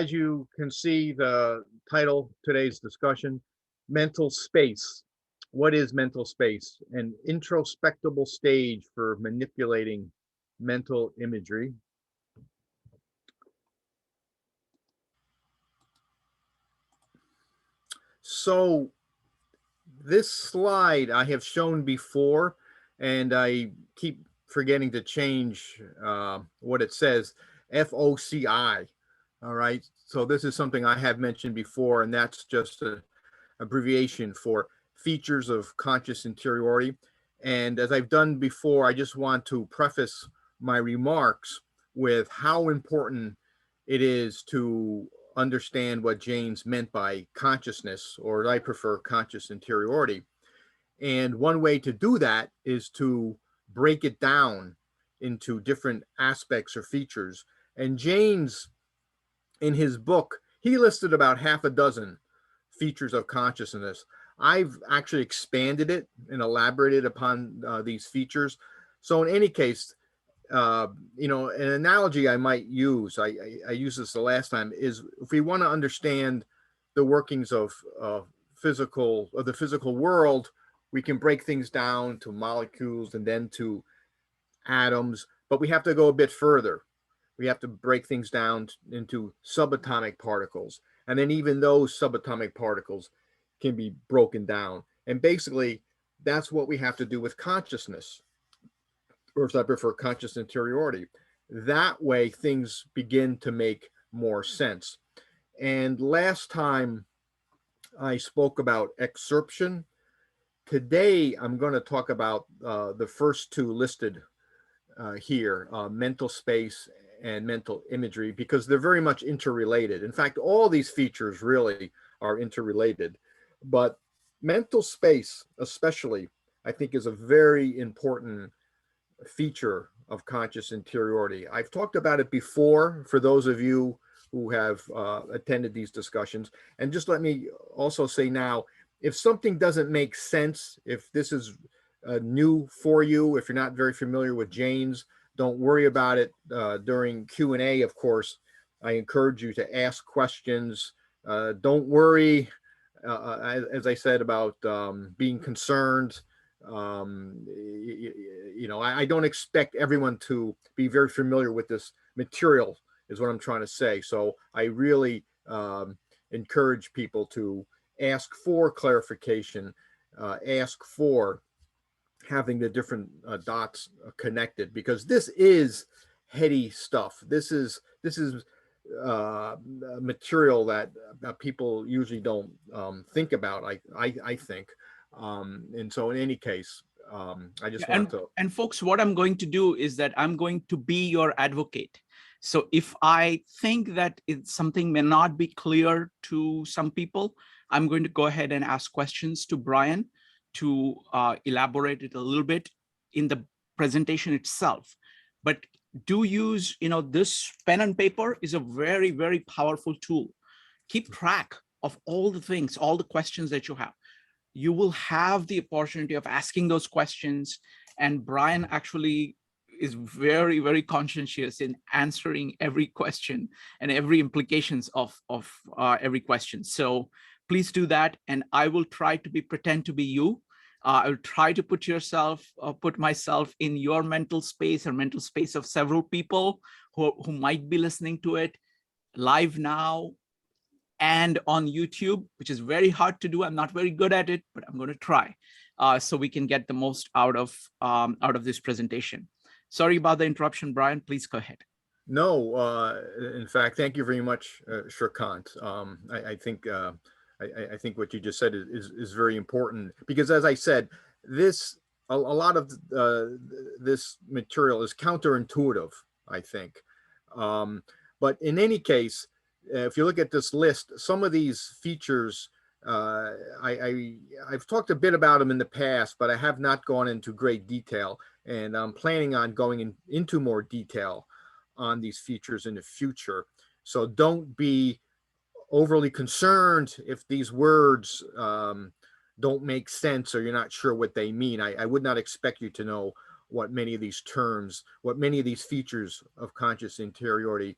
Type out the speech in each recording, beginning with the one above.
As you can see, the title today's discussion, mental space. What is mental space? An introspectable stage for manipulating mental imagery. So this slide I have shown before, and I keep forgetting to change what it says, FOCI. All right. So this is something I have mentioned before, and that's just an abbreviation for features of conscious interiority. And as I've done before, I just want to preface my remarks with how important it is to understand what James meant by consciousness, or I prefer conscious interiority. And one way to do that is to break it down into different aspects or features. And James, in his book, he listed about half a dozen features of consciousness. I've actually expanded it and elaborated upon these features. So in any case, an analogy I might use, I used this the last time, is if we want to understand the workings of the physical world, we can break things down to molecules and then to atoms, but we have to go a bit further. We have to break things down into subatomic particles. And then even those subatomic particles can be broken down. And basically, that's what we have to do with consciousness, or as I prefer, conscious interiority. That way, things begin to make more sense. And last time I spoke about excerption. Today, I'm going to talk about the first two listed here, mental space and mental imagery, because they're very much interrelated. In fact, all these features really are interrelated. But mental space, especially, I think is a very important feature of conscious interiority. I've talked about it before for those of you who have attended these discussions. And just let me also say now, if something doesn't make sense, if this is new for you, if you're not very familiar with James, don't worry about it. During Q&A, of course, I encourage you to ask questions. Don't worry, as I said, about being concerned. I don't expect everyone to be very familiar with this material, is what I'm trying to say. So I really encourage people to ask for clarification, ask for having the different dots connected, because this is heady stuff. This is material that people usually don't think about. I think, and so in any case, I just want to. And folks, what I'm going to do is that I'm going to be your advocate. So if I think that something may not be clear to some people, I'm going to go ahead and ask questions to Brian to elaborate it a little bit in the presentation itself. But do use, this pen and paper is a very, very powerful tool. Keep track of all the things, all the questions that you have. You will have the opportunity of asking those questions. And Brian actually is very, very conscientious in answering every question and every implications of every question. So please do that. And I will try to pretend to be you. I'll try to put myself in your mental space or mental space of several people who might be listening to it live now and on YouTube, which is very hard to do. I'm not very good at it, but I'm going to try so we can get the most out of this presentation. Sorry about the interruption, Brian. Please go ahead. No, in fact, thank you very much, Shrikant. I think I think what you just said is very important, because, as I said, a lot of this material is counterintuitive, I think. But in any case, if you look at this list, some of these features, I've talked a bit about them in the past, but I have not gone into great detail, and I'm planning on going into more detail on these features in the future. So don't be overly concerned if these words don't make sense or you're not sure what they mean. I would not expect you to know what many of these terms, what many of these features of conscious interiority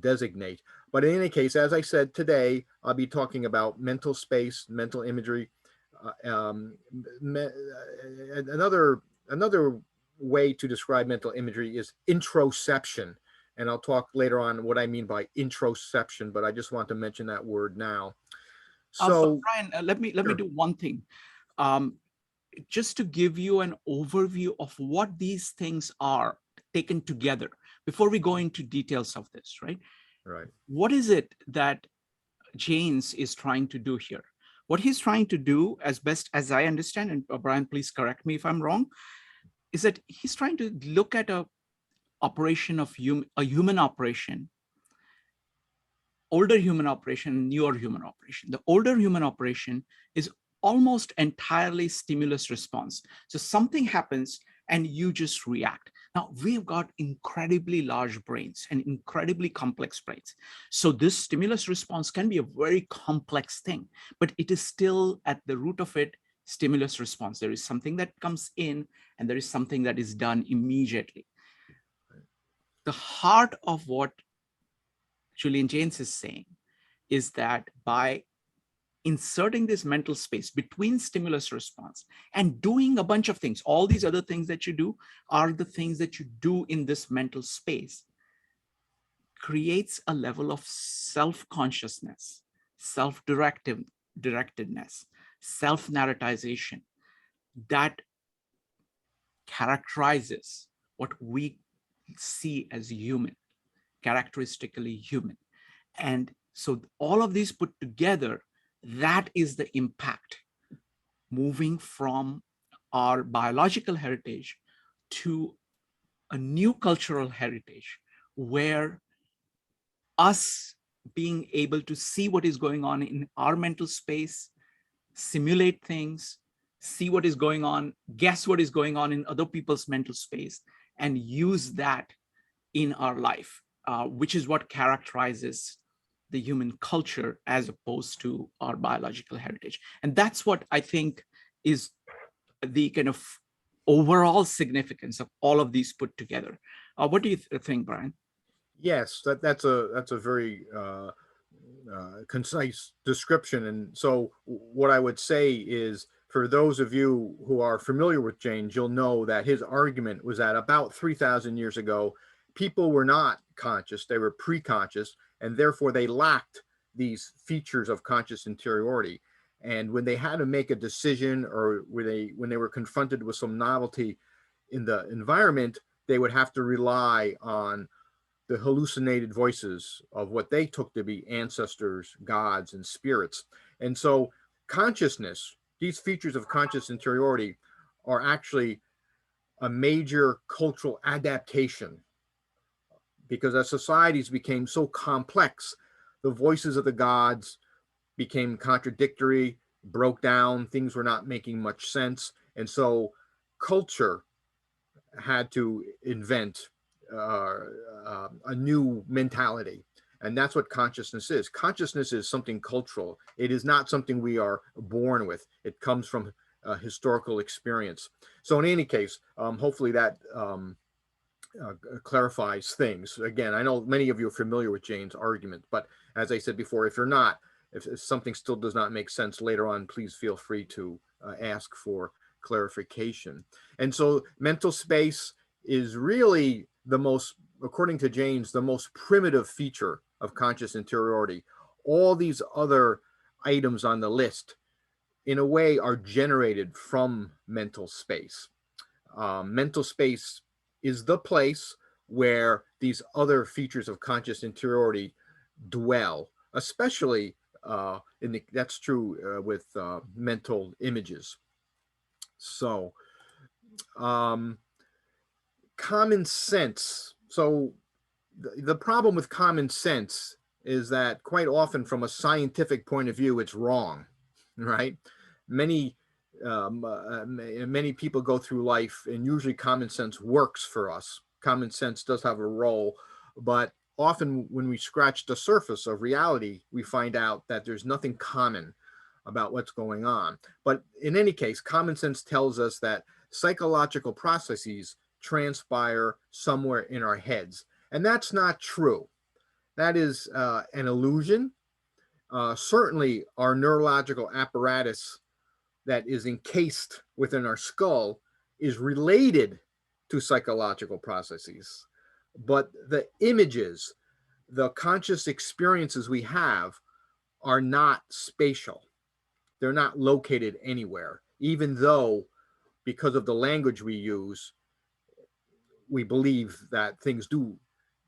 designate. But in any case, as I said today, I'll be talking about mental space, mental imagery. Another way to describe mental imagery is introception. And I'll talk later on what I mean by introception, but I just want to mention that word now. So, Brian, let me do one thing. Um, just to give you an overview of what these things are taken together before we go into details of this, right? right. What is it that James is trying to do here? What he's trying to do, as best as I understand, and Brian, please correct me if I'm wrong, is that he's trying to look at a operation of a human operation, older human operation, newer human operation. The older human operation is almost entirely stimulus response. So something happens and you just react. Now, we've got incredibly large brains and incredibly complex brains. So this stimulus response can be a very complex thing, but it is still at the root of it, stimulus response. There is something that comes in and there is something that is done immediately. The heart of what Julian Jaynes is saying is that by inserting this mental space between stimulus response and doing a bunch of things, all these other things that you do are the things that you do in this mental space, creates a level of self-consciousness, self-directedness, self-narratization that characterizes what we see as human, characteristically human. And so all of these put together, that is the impact, moving from our biological heritage to a new cultural heritage where us being able to see what is going on in our mental space, simulate things, see what is going on, guess what is going on in other people's mental space, and use that in our life, which is what characterizes the human culture as opposed to our biological heritage. And that's what I think is the kind of overall significance of all of these put together. What do you think, Brian? Yes, that's a very concise description. And so, what I would say is, for those of you who are familiar with James, you'll know that his argument was that about 3,000 years ago, people were not conscious; they were preconscious, and therefore they lacked these features of conscious interiority. And when they had to make a decision, or when they were confronted with some novelty in the environment, they would have to rely on the hallucinated voices of what they took to be ancestors, gods, and spirits. And so, consciousness, these features of conscious interiority, are actually a major cultural adaptation, because as societies became so complex, the voices of the gods became contradictory, broke down, things were not making much sense. And so, culture had to invent a new mentality. And that's what consciousness is. Consciousness is something cultural. It is not something we are born with. It comes from historical experience. So, in any case, hopefully that clarifies things. Again, I know many of you are familiar with Jane's argument, but as I said before, if you're not, if something still does not make sense later on, please feel free to ask for clarification. And so, mental space is really the most, according to James, the most primitive feature of conscious interiority. All these other items on the list, in a way, are generated from mental space. Mental space is the place where these other features of conscious interiority dwell, especially that's true with mental images. So, common sense. So, the problem with common sense is that quite often, from a scientific point of view, it's wrong, right? Many many people go through life, and usually common sense works for us. Common sense does have a role, but often when we scratch the surface of reality, we find out that there's nothing common about what's going on. But in any case, common sense tells us that psychological processes transpire somewhere in our heads. And that's not true. That is an illusion. Certainly, our neurological apparatus that is encased within our skull is related to psychological processes. But the images, the conscious experiences we have are not spatial. They're not located anywhere, even though, because of the language we use, we believe that things do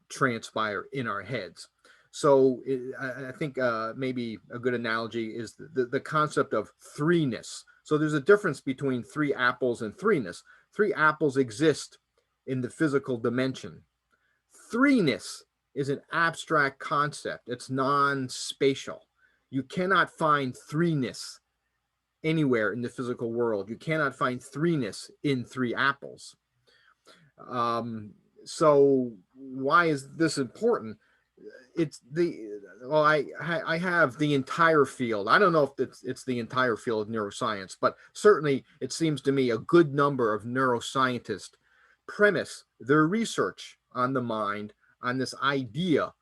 transpire in our heads. So I think maybe a good analogy is the concept of threeness. So there's a difference between three apples and threeness. Three apples exist in the physical dimension. Threeness is an abstract concept. It's non-spatial. You cannot find threeness anywhere in the physical world. You cannot find threeness in three apples. Um, so why is this important? It's I have the entire field. I don't know if it's the entire field of neuroscience, but certainly it seems to me a good number of neuroscientists premise their research on the mind on this idea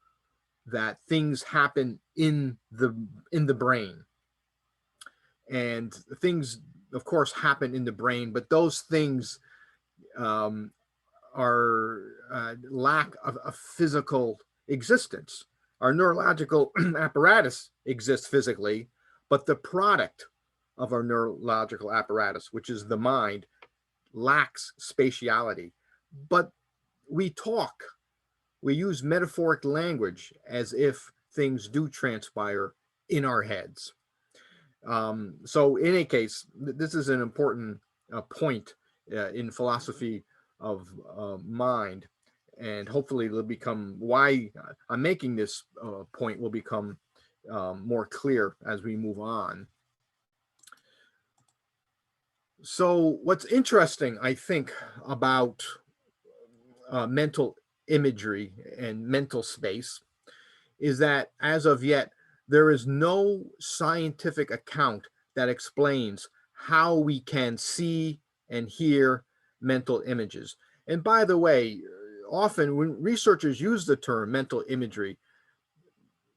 that things happen in the brain, and things of course happen in the brain, but those things um, are lack of a physical existence. Our neurological apparatus exists physically, but the product of our neurological apparatus, which is the mind, lacks spatiality. But we talk, we use metaphoric language as if things do transpire in our heads. So in any case, this is an important point in philosophy of mind, and hopefully it'll become why I'm making this point will become more clear as we move on. So what's interesting, I think, about mental imagery and mental space is that as of yet, there is no scientific account that explains how we can see and hear mental images. And by the way, often when researchers use the term mental imagery,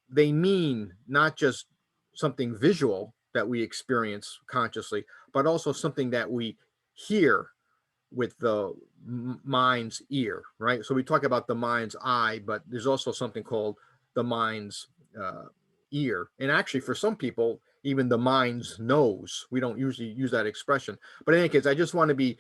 they mean not just something visual that we experience consciously, but also something that we hear with the mind's ear, right? So we talk about the mind's eye, but there's also something called the mind's ear. And actually, for some people, even the mind's nose. We don't usually use that expression. But in any case, I just want to be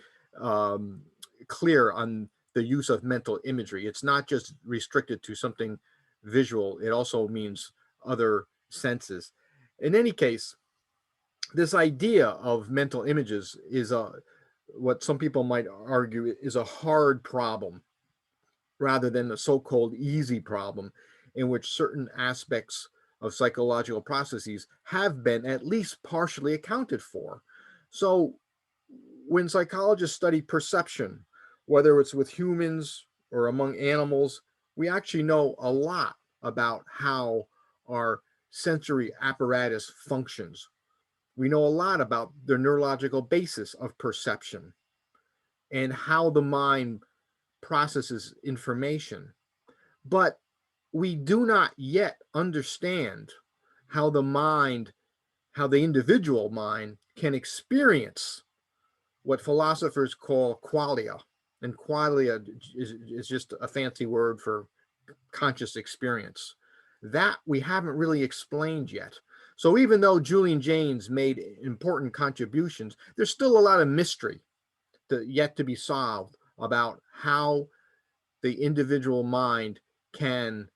clear on the use of mental imagery. It's not just restricted to something visual, it also means other senses. In any case, this idea of mental images is what some people might argue is a hard problem rather than a so-called easy problem in which certain aspects of psychological processes have been at least partially accounted for. So when psychologists study perception, whether it's with humans or among animals, we actually know a lot about how our sensory apparatus functions. We know a lot about the neurological basis of perception and how the mind processes information. But we do not yet understand how the mind, how the individual mind can experience what philosophers call qualia. And qualia is just a fancy word for conscious experience. That we haven't really explained yet. So even though Julian Jaynes made important contributions, there's still a lot of mystery yet to be solved about how the individual mind can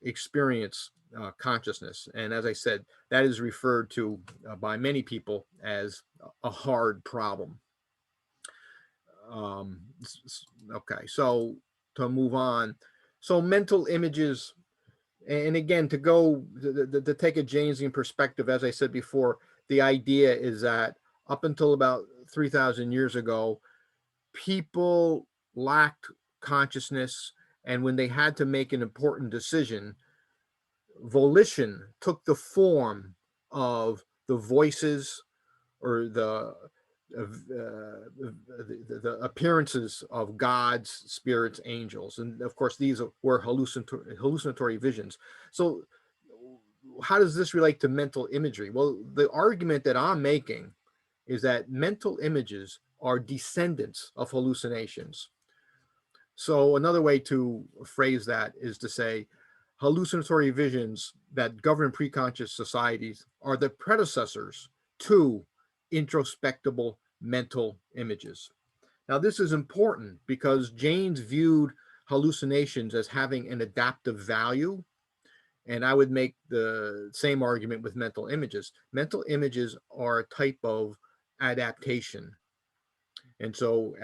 experience consciousness. And as I said, that is referred to by many people as a hard problem. Okay, so to move on. So mental images, and again, to take a Jaynesian perspective, as I said before, the idea is that up until about 3,000 years ago, people lacked consciousness, and when they had to make an important decision, volition took the form of the voices or the the appearances of gods, spirits, angels, and of course these were hallucinatory visions. So how does this relate to mental imagery? Well, the argument that I'm making is that mental images are descendants of hallucinations. So another way to phrase that is to say hallucinatory visions that govern preconscious societies are the predecessors to introspectable mental images. Now, this is important because James viewed hallucinations as having an adaptive value, and I would make the same argument with mental images. Mental images are a type of adaptation. And so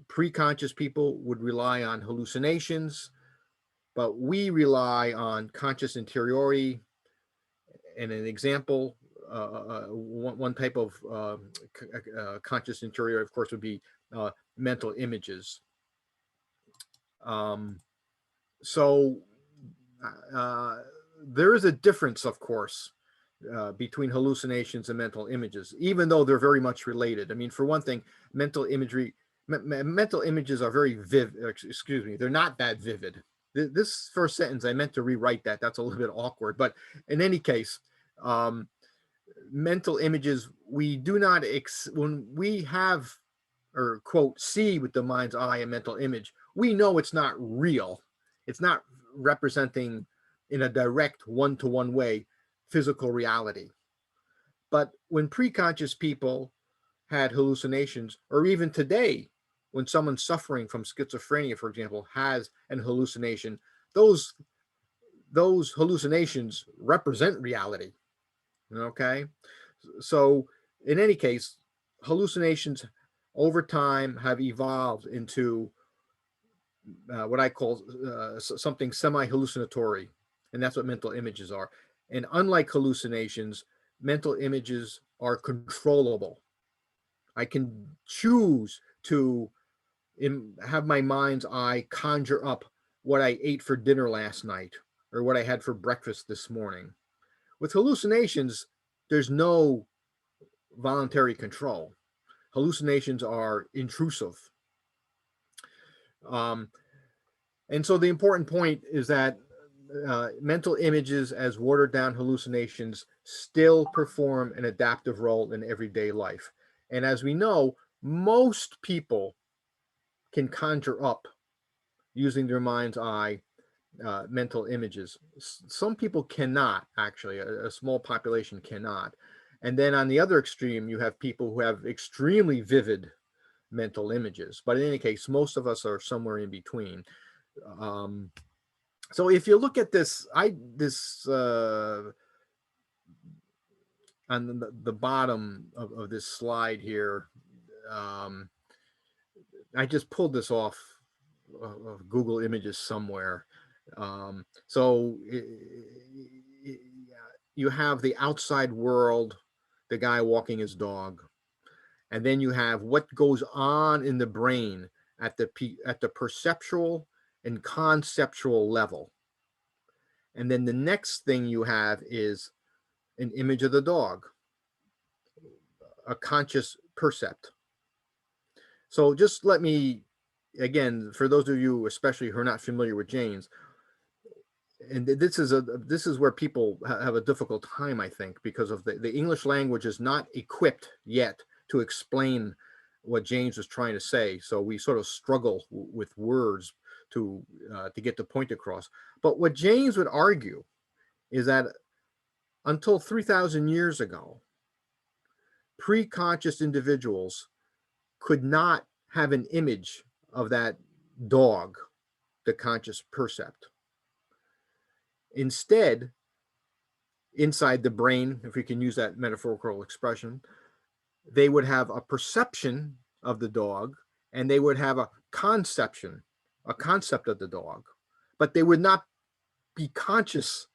preconscious people would rely on hallucinations, but we rely on conscious interiority. And an example, one type of conscious interiority, of course, would be mental images. Um, so there is a difference, of course, between hallucinations and mental images, even though they're very much related. I mean, for one thing, mental images are very vivid. Excuse me, they're not that vivid. This first sentence, I meant to rewrite that. That's a little bit awkward. But in any case, mental images, we do not, when we have, or quote, see with the mind's eye a mental image, we know it's not real. It's not representing in a direct one-to-one way physical reality. But when preconscious people had hallucinations, or even today, when someone suffering from schizophrenia, for example, has an hallucination, those hallucinations represent reality. Okay, so in any case, hallucinations over time have evolved into what I call something semi-hallucinatory, and that's what mental images are. And unlike hallucinations, mental images are controllable. I can choose to have my mind's eye conjure up what I ate for dinner last night or what I had for breakfast this morning. With hallucinations, there's no voluntary control. Hallucinations are intrusive. Um, and so the important point is that mental images as watered down hallucinations still perform an adaptive role in everyday life. And as we know, most people can conjure up using their mind's eye mental images. Some people cannot, actually, a small population cannot. And then on the other extreme, you have people who have extremely vivid mental images. But in any case, most of us are somewhere in between. So if you look at this, on the bottom of this slide here, I just pulled this off of Google Images somewhere. So you have the outside world, the guy walking his dog, and then you have what goes on in the brain at the perceptual and conceptual level. And then the next thing you have is an image of the dog, a conscious percept. So just let me, again, for those of you especially who are not familiar with James, and this is where people have a difficult time, I think, because of the English language is not equipped yet to explain what James was trying to say. So we sort of struggle with words to get the point across. But what James would argue is that until 3,000 years ago, preconscious individuals could not have an image of that dog, the conscious percept. Instead, inside the brain, if we can use that metaphorical expression, they would have a perception of the dog and they would have a concept of the dog, but they would not be conscious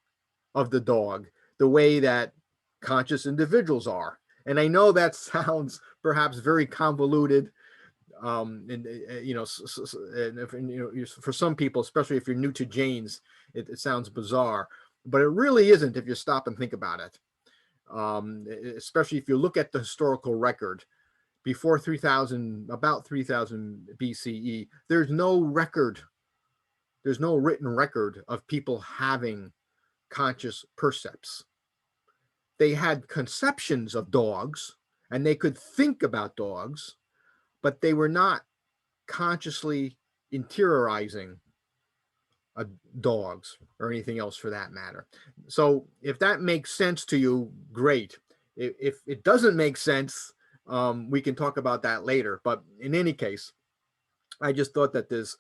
of the dog the way that conscious individuals are. And I know that sounds perhaps very convoluted. And you know, and if, you know, for some people, especially if you're new to James, it sounds bizarre, but it really isn't if you stop and think about it. Especially if you look at the historical record, before 3000, about 3000 BCE, there's no record, there's no written record of people having conscious percepts. They had conceptions of dogs and they could think about dogs, but they were not consciously interiorizing dogs or anything else for that matter. So if that makes sense to you, great. If it doesn't make sense, we can talk about that later. But in any case, I just thought that this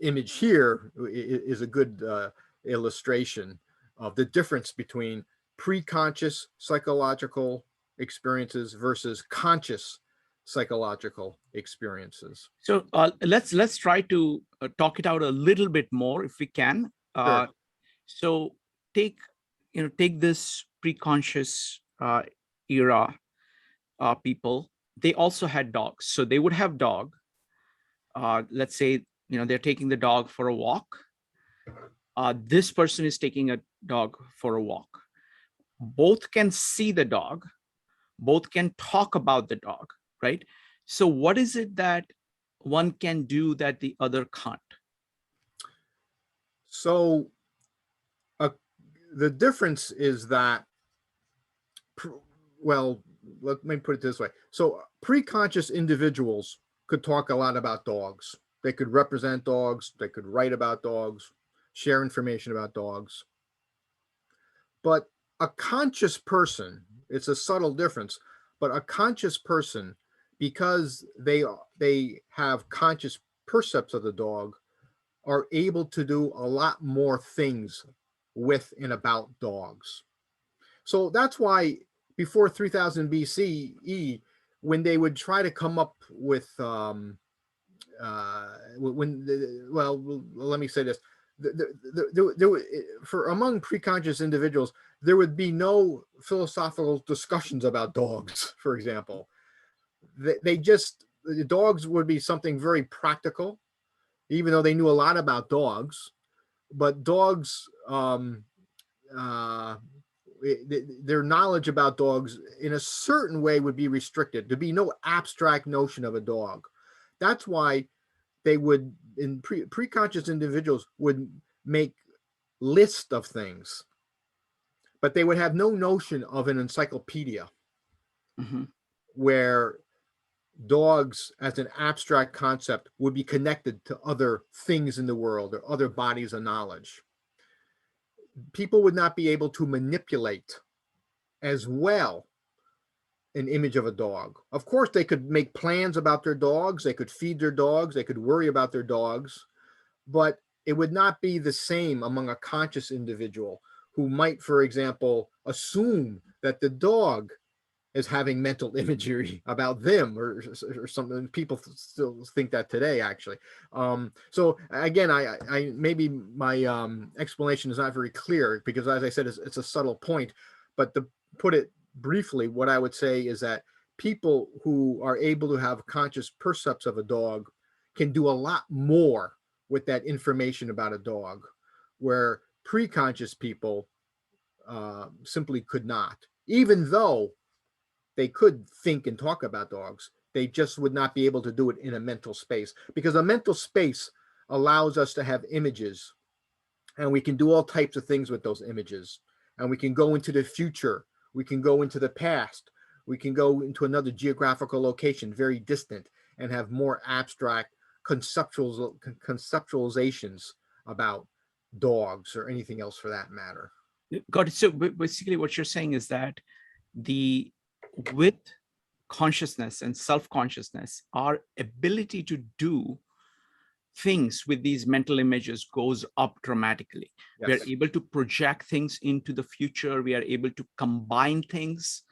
image here is a good illustration of the difference between preconscious psychological experiences versus conscious psychological experiences. So let's try to talk it out a little bit more if we can. Sure. So take this preconscious era people. They also had dogs, so they would have dog. Let's say they're taking the dog for a walk. This person is taking a dog for a walk. Both can see the dog. Both can talk about the dog, right? So what is it that one can do that the other can't? So the difference is that, well, let me put it this way. So preconscious individuals could talk a lot about dogs. They could represent dogs. They could write about dogs, share information about dogs. But a conscious person, it's a subtle difference, but a conscious person, because they have conscious percepts of the dog, are able to do a lot more things with and about dogs. So that's why before 3000 BCE, when they would try to come up with, well, let me say this. For among preconscious individuals, there would be no philosophical discussions about dogs, for example. The dogs would be something very practical, even though they knew a lot about dogs. But dogs, their knowledge about dogs in a certain way would be restricted. There'd be no abstract notion of a dog. That's why they would, in preconscious individuals, would make lists of things, but they would have no notion of an encyclopedia where dogs as an abstract concept would be connected to other things in the world or other bodies of knowledge. People would not be able to manipulate as well an image of a dog. Of course, they could make plans about their dogs, they could feed their dogs, they could worry about their dogs, but it would not be the same among a conscious individual who might, for example, assume that the dog is having mental imagery about them or something. People still think that today, actually. So again, I maybe my explanation is not very clear because, as I said, it's a subtle point. But to put it briefly, what I would say is that people who are able to have conscious percepts of a dog can do a lot more with that information about a dog, where preconscious people simply could not, even though they could think and talk about dogs. They just would not be able to do it in a mental space, because a mental space allows us to have images and we can do all types of things with those images. And we can go into the future. We can go into the past. We can go into another geographical location, very distant, and have more abstract conceptualizations about dogs or anything else for that matter. Got it. So basically what you're saying is that with consciousness and self-consciousness, our ability to do things with these mental images goes up dramatically. Yes. We are able to project things into the future. We are able to combine things.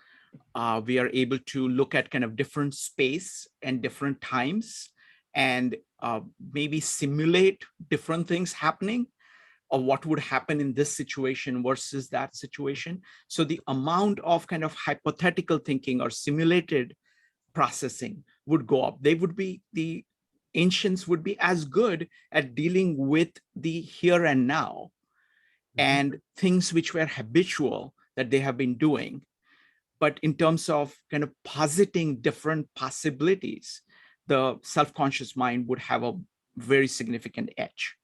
We are able to look at kind of different space and different times and maybe simulate different things happening, or what would happen in this situation versus that situation. So the amount of kind of hypothetical thinking or simulated processing would go up. The ancients would be as good at dealing with the here and now and things which were habitual that they have been doing. But in terms of kind of positing different possibilities, the self-conscious mind would have a very significant edge.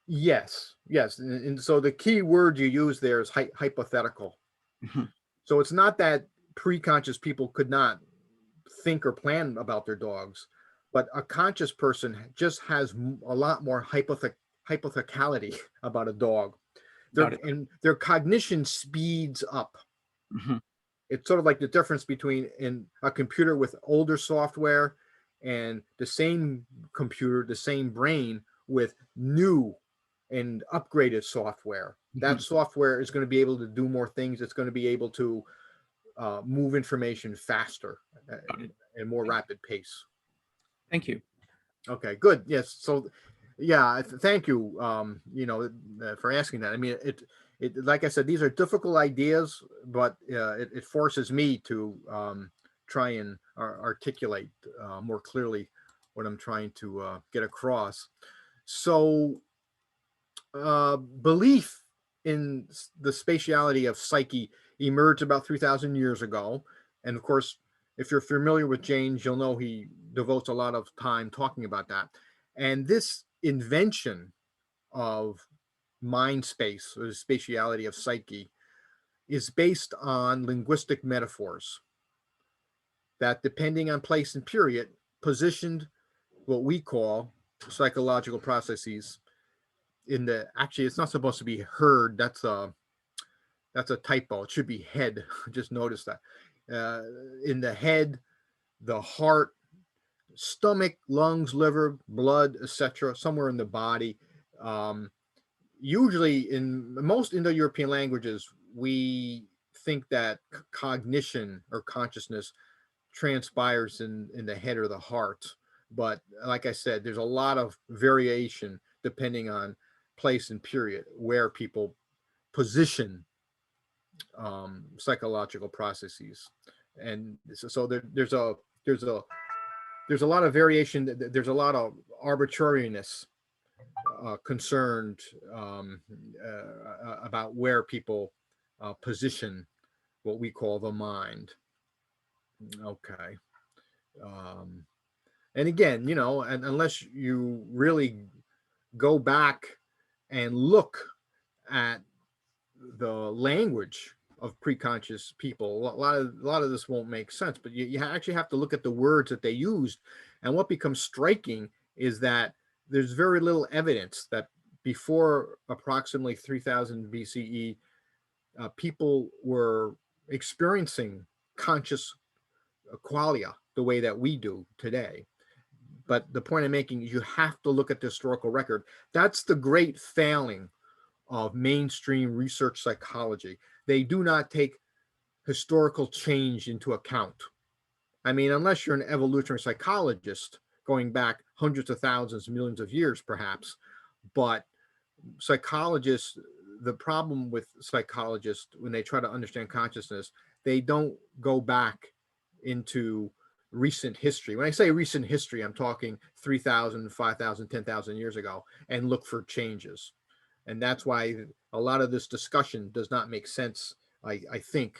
Yes, yes. And so the key word you use there is hypothetical. Mhm. So it's not that preconscious people could not think or plan about their dogs, but a conscious person just has a lot more hypotheticality about a dog. Got it. And their cognition speeds up. Mhm. It's sort of like the difference between in a computer with older software and the same computer, the same brain with new and upgraded software. That Mhm. software is going to be able to do more things. It's going to be able to move information faster Got it. and more rapid pace. Thank you. Okay, good. Yes. So, yeah, thank you. For asking that. I mean, like I said, these are difficult ideas, but it forces me to try and articulate more clearly what I'm trying to get across. So, belief in the spatiality of psyche emerged about 3,000 years ago. And of course, if you're familiar with James, you'll know he devotes a lot of time talking about that. And this invention of mind space, or the spatiality of psyche, is based on linguistic metaphors that, depending on place and period, positioned what we call psychological processes in the, actually it's not supposed to be heard, that's a typo, it should be head. Just notice that in the head, the heart, stomach, lungs, liver, blood, etc., somewhere in the body. um, Usually in most Indo-European languages, we think that cognition or consciousness transpires in the head or the heart. But like I said, there's a lot of variation depending on place and period where people position psychological processes. And so there's a there's a lot of variation. There's a lot of arbitrariness concerned about where people position what we call the mind. Okay. Um, and again, and unless you really go back and look at the language of preconscious people, a lot of this won't make sense. But you actually have to look at the words that they used. And what becomes striking is that there's very little evidence that before approximately 3000 BCE, people were experiencing conscious qualia the way that we do today. But the point I'm making is you have to look at the historical record. That's the great failing of mainstream research psychology. They do not take historical change into account. I mean, unless you're an evolutionary psychologist going back hundreds of thousands, millions of years, perhaps. But psychologists, the problem with psychologists when they try to understand consciousness, they don't go back into recent history. When I say recent history, I'm talking 3,000, 5,000, 10,000 years ago, and look for changes. And that's why a lot of this discussion does not make sense, I think,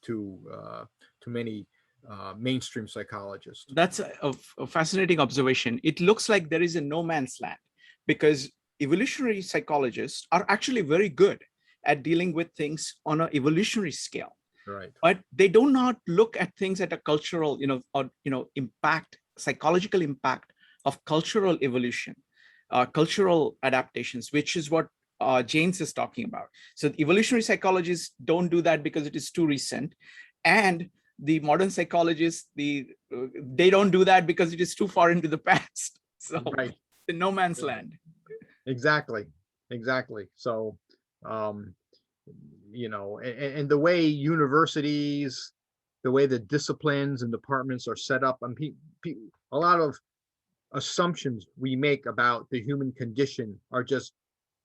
to many mainstream psychologists. That's a fascinating observation. It looks like there is a no man's land because evolutionary psychologists are actually very good at dealing with things on an evolutionary scale, Right. but they do not look at things at a cultural, impact, psychological impact of cultural evolution, cultural adaptations, which is what James is talking about. So evolutionary psychologists don't do that because it is too recent, and the modern psychologists, they don't do that because it is too far into the past. So Right. the no man's land. Exactly. So, um, and the way universities, the way the disciplines and departments are set up, and a lot of assumptions we make about the human condition are just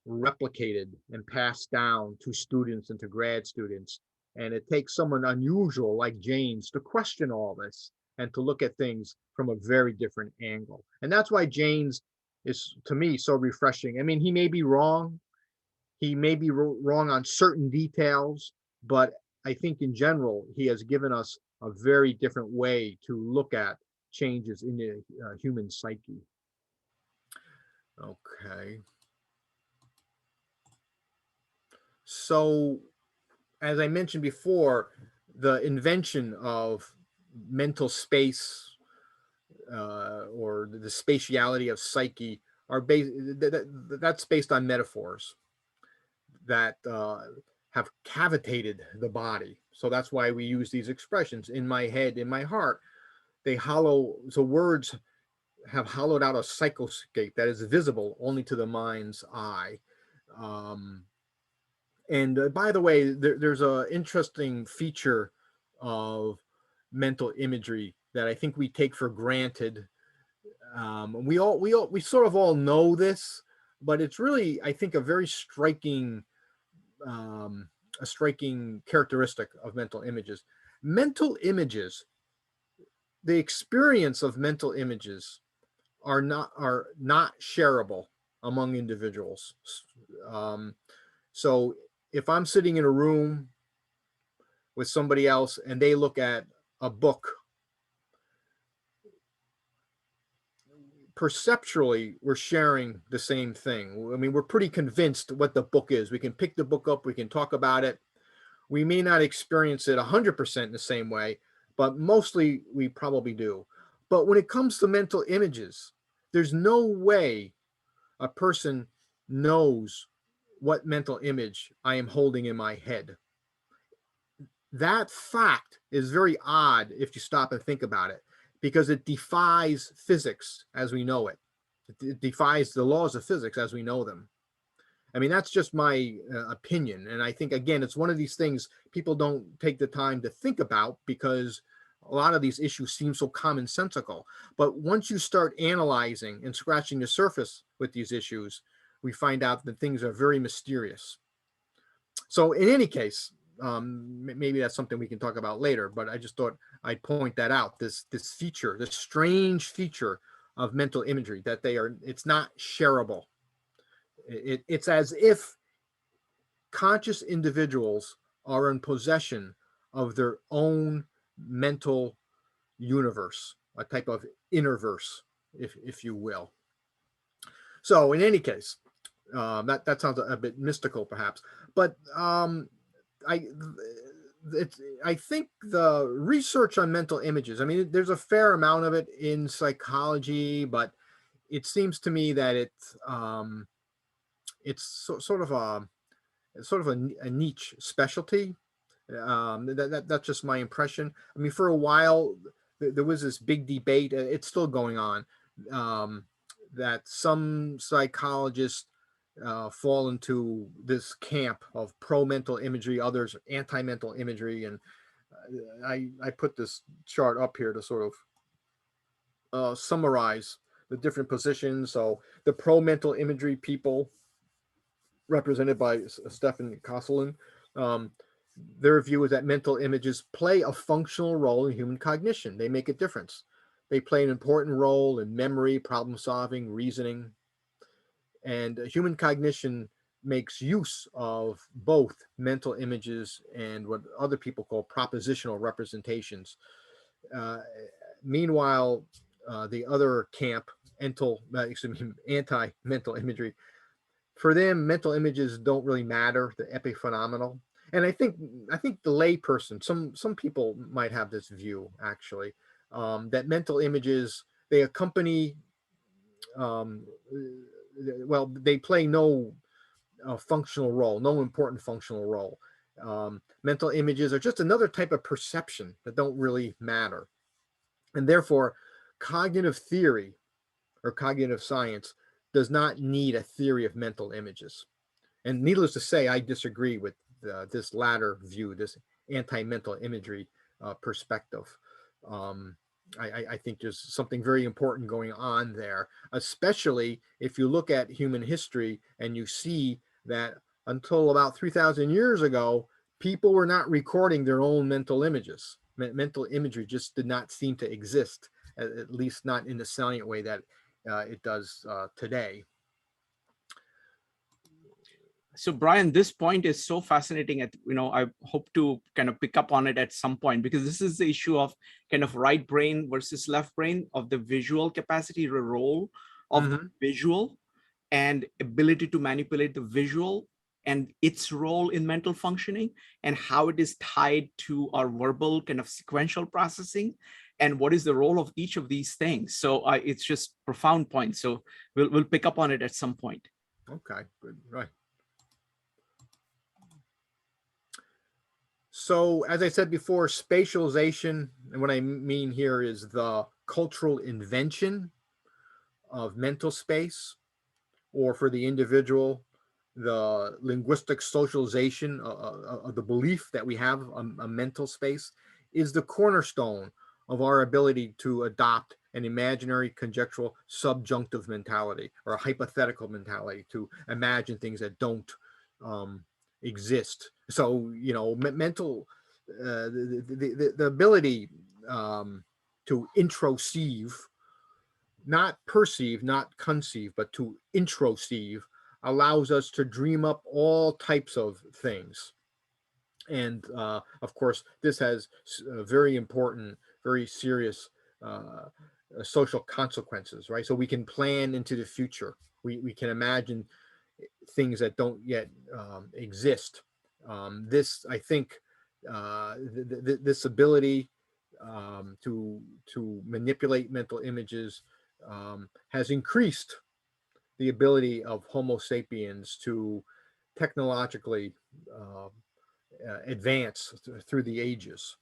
replicated and passed down to students and to grad students. And it takes someone unusual like James to question all this and to look at things from a very different angle. And that's why James is, to me, so refreshing. I mean, he may be wrong. He may be wrong on certain details, but I think in general, he has given us a very different way to look at changes in the human psyche. Okay. So, as I mentioned before, the invention of mental space or the spatiality of psyche are based, that's based on metaphors that have cavitated the body. So that's why we use these expressions in my head, in my heart. They hollow, so words have hollowed out a psychoscape that is visible only to the mind's eye. Um, and by the way, there's an interesting feature of mental imagery that I think we take for granted. We sort of all know this, but it's really, I think, um, a striking characteristic of mental images. Mental images, the experience of mental images are not shareable among individuals. Um, so if I'm sitting in a room with somebody else and they look at a book, perceptually we're sharing the same thing. I mean, we're pretty convinced what the book is. We can pick the book up, we can talk about it. We may not experience it 100% in the same way, but mostly we probably do. But when it comes to mental images, there's no way a person knows what mental image I am holding in my head. That fact is very odd if you stop and think about it, because it defies physics as we know it. It defies the laws of physics as we know them. I mean, that's just my opinion. And I think, again, it's one of these things people don't take the time to think about because a lot of these issues seem so commonsensical. But once you start analyzing and scratching the surface with these issues, we find out that things are very mysterious. So, in any case, maybe that's something we can talk about later. But I just thought I'd point that out. This feature, this strange feature of mental imagery, that it's not shareable. It's as if conscious individuals are in possession of their own mental universe, a type of innerverse, if you will. So, in any case, that sounds a bit mystical, perhaps, but I I think the research on mental images. I mean, there's a fair amount of it in psychology, but it seems to me that it's sort of a niche specialty. That's just my impression. I mean, for a while there was this big debate. It's still going on. Um, that some psychologists fall into this camp of pro mental imagery, others anti mental imagery, and I put this chart up here to sort of summarize the different positions. So the pro mental imagery people, represented by Stefan Kosselin. Um, their view is that mental images play a functional role in human cognition. They make a difference. They play an important role in memory, problem solving, reasoning, and human cognition makes use of both mental images and what other people call propositional representations. Uh, Meanwhile, the other camp, anti-mental imagery, for them, mental images don't really matter, the epiphenomenal. And I think the layperson, some people might have this view actually, that mental images, they accompany, um, well, they play no functional role, no important functional role. Mental images are just another type of perception that don't really matter, and therefore, cognitive theory or cognitive science does not need a theory of mental images. And needless to say, I disagree with this latter view, this anti-mental imagery perspective. Um, I think there's something very important going on there, especially if you look at human history and you see that until about 3,000 years ago, people were not recording their own mental images. Mental imagery just did not seem to exist, at least not in the salient way that it does today. So Brian, this point is so fascinating. I hope to kind of pick up on it at some point, because this is the issue of kind of right brain versus left brain, of the visual capacity, the role of the Hmm. visual and ability to manipulate the visual and its role in mental functioning, and how it is tied to our verbal kind of sequential processing, and what is the role of each of these things. So it's just profound point. So we'll pick up on it at some point. Okay, good, right. So, as I said before, spatialization, and what I mean here is the cultural invention of mental space, or for the individual, the linguistic socialization of the belief that we have a mental space, is the cornerstone of our ability to adopt an imaginary, conjectural, subjunctive mentality, or a hypothetical mentality, to imagine things that don't um, exist. So, mental, the ability to introceive, not perceive, not conceive, but to introceive, allows us to dream up all types of things. And of course, this has very important, very serious uh, social consequences, right? So we can plan into the future. We can imagine things that don't yet exist. This, I think, this ability to manipulate mental images has increased the ability of Homo sapiens to technologically advance through the ages.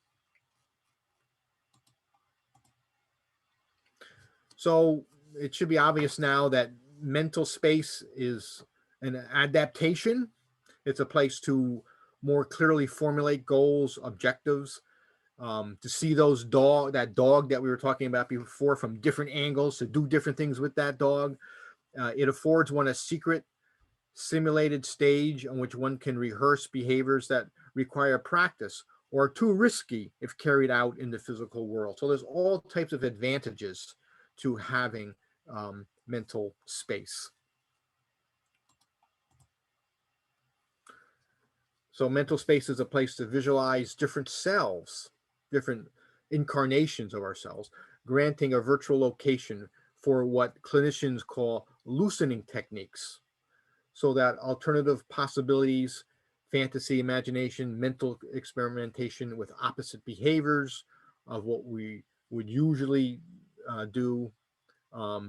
So it should be obvious now that mental space is an adaptation. It's a place to more clearly formulate goals, objectives, to see that dog that we were talking about before from different angles, to do different things with that dog. It affords one a secret simulated stage on which one can rehearse behaviors that require practice or are too risky if carried out in the physical world. So there's all types of advantages to having mental space. So mental space is a place to visualize different selves, different incarnations of ourselves, granting a virtual location for what clinicians call loosening techniques, so that alternative possibilities, fantasy, imagination, mental experimentation with opposite behaviors of what we would usually do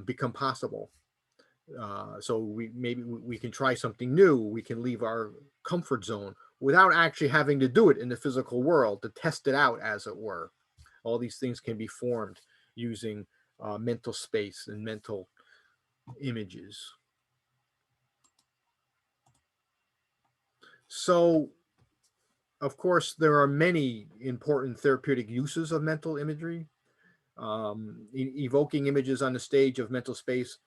become possible. So we can try something new. We can leave our comfort zone without actually having to do it in the physical world, to test it out, as it were. All these things can be formed using mental space and mental images. So, of course, there are many important therapeutic uses of mental imagery. Evoking images on the stage of mental space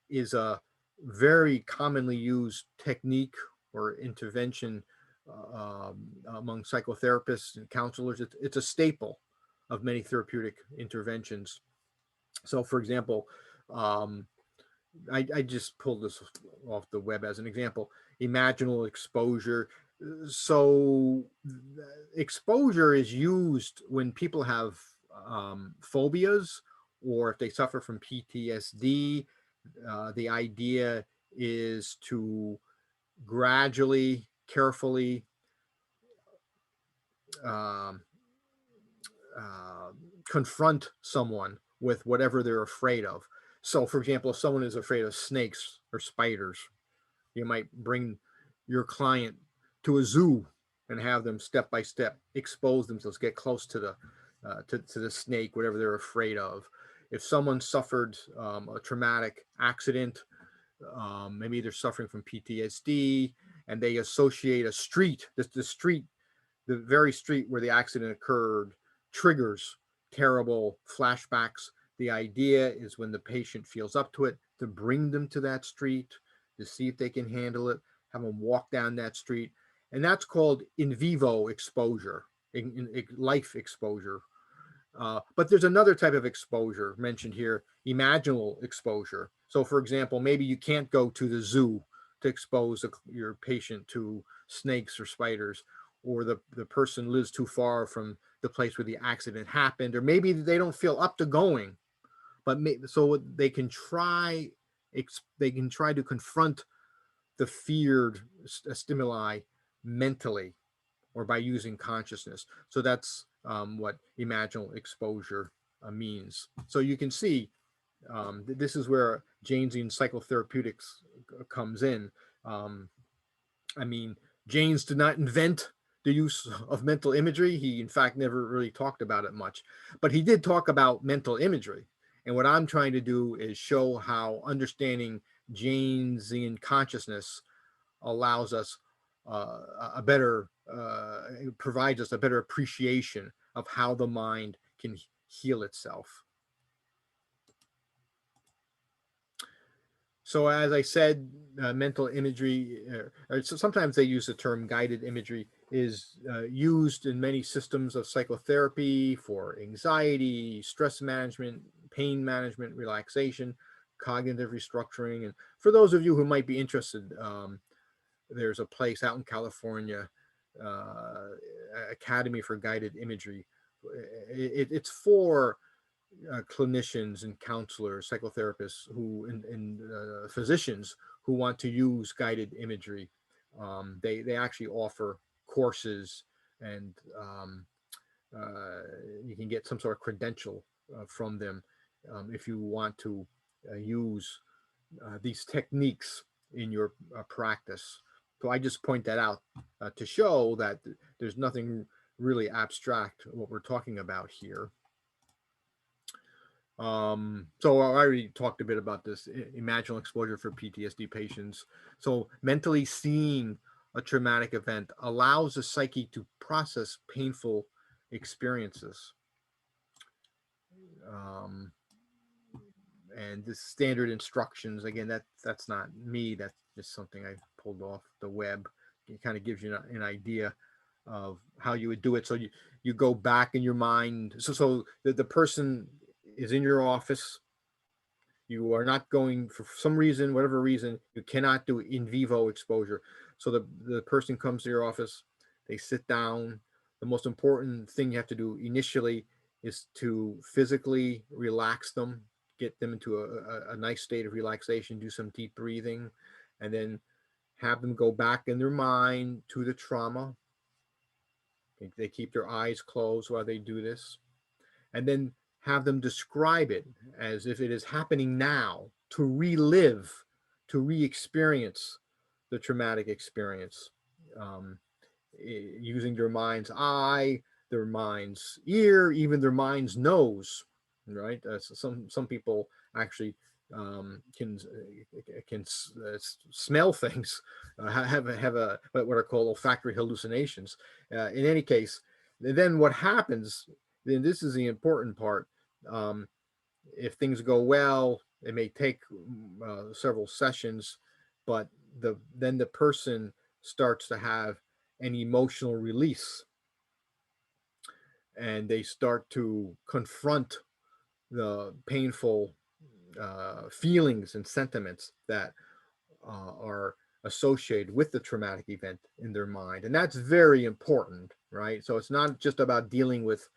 is a very commonly used technique or intervention among psychotherapists and counselors. It's a staple of many therapeutic interventions. So, for example, um, I just pulled this off the web as an example. Imaginal exposure. So, exposure is used when people have phobias, or if they suffer from PTSD. The idea is to gradually, carefully um, confront someone with whatever they're afraid of. So, for example, if someone is afraid of snakes or spiders, you might bring your client to a zoo and have them step by step expose themselves, get close to the snake, whatever they're afraid of. If someone suffered a traumatic accident, maybe they're suffering from PTSD, and they associate a street, the very street where the accident occurred, triggers terrible flashbacks. The idea is, when the patient feels up to it, to bring them to that street, to see if they can handle it, have them walk down that street. And that's called in vivo exposure, in life exposure. But there's another type of exposure mentioned here, imaginal exposure. So, for example, maybe you can't go to the zoo to expose your patient to snakes or spiders, or the person lives too far from the place where the accident happened, or maybe they don't feel up to going, but so they can try to confront the feared stimuli mentally or by using consciousness. So that's what imaginal exposure means. So you can see this is where Jaynesian psychotherapeutics comes in. Um, I mean, James did not invent the use of mental imagery. He, in fact, never really talked about it much, but he did talk about mental imagery. And what I'm trying to do is show how understanding Jaynesian consciousness allows us a better, provides us a better appreciation of how the mind can heal itself. So as I said, mental imagery, or sometimes they use the term guided imagery, is used in many systems of psychotherapy for anxiety, stress management, pain management, relaxation, cognitive restructuring. And for those of you who might be interested, there's a place out in California, uh, Academy for Guided Imagery. It's for clinicians and counselors, psychotherapists, and physicians who want to use guided imagery. They actually offer courses, and you can get some sort of credential from them if you want to use these techniques in your practice. So I just point that out to show that there's nothing really abstract what we're talking about here. So I already talked a bit about this imaginal exposure for PTSD patients. So mentally seeing a traumatic event allows the psyche to process painful experiences. Um, and the standard instructions, again, that's not me, that's just something I pulled off the web. It kind of gives you an idea of how you would do it. So you go back in your mind. So the person is in your office. You are not going, for some reason, whatever reason, you cannot do in vivo exposure. So the person comes to your office, they sit down. The most important thing you have to do initially is to physically relax them, get them into a nice state of relaxation, do some deep breathing, and then have them go back in their mind to the trauma. They keep their eyes closed while they do this. And then have them describe it as if it is happening now, to relive, to re-experience the traumatic experience, um, using their mind's eye, their mind's ear, even their mind's nose. Right? Some people actually can smell things, have a what are called olfactory hallucinations. In any case, then what happens? Then this is the important part. Um, if things go well, it may take several sessions, but then the person starts to have an emotional release, and they start to confront the painful feelings and sentiments that are associated with the traumatic event in their mind. And that's very important, right? So it's not just about dealing with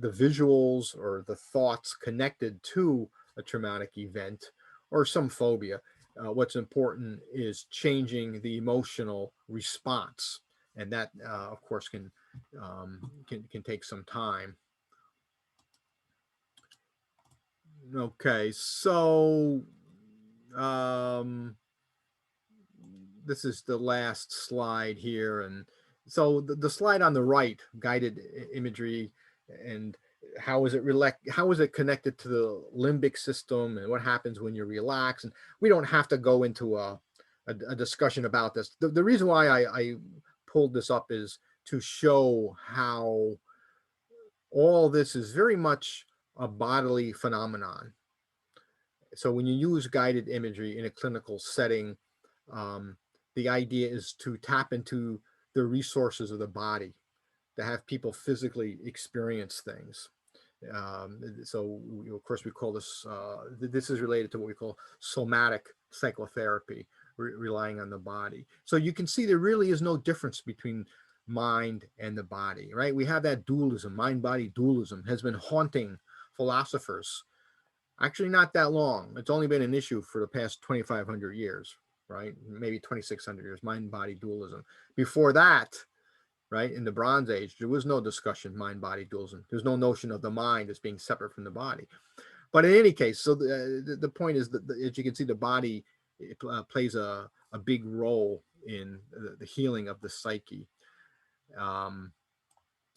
the visuals or the thoughts connected to a traumatic event or some phobia. What's important is changing the emotional response, and that, of course, can take some time. Okay, so this is the last slide here, and so the slide on the right, guided imagery, and how is it connected to the limbic system, and what happens when you relax. And we don't have to go into a discussion about this. The reason why I pulled this up is to show how all this is very much a bodily phenomenon. So when you use guided imagery in a clinical setting, um, the idea is to tap into the resources of the body, to have people physically experience things. So of course we call this, this is related to what we call somatic psychotherapy, relying on the body. So you can see there really is no difference between mind and the body, right? We have that dualism, mind-body dualism has been haunting philosophers. Actually, not that long. It's only been an issue for the past 2,500 years, right? Maybe 2,600 years, mind-body dualism. Before that, right, in the Bronze Age, there was no discussion mind-body dualism. There's no notion of the mind as being separate from the body. But in any case, so the point is that, as you can see, the body plays a big role in the healing of the psyche. And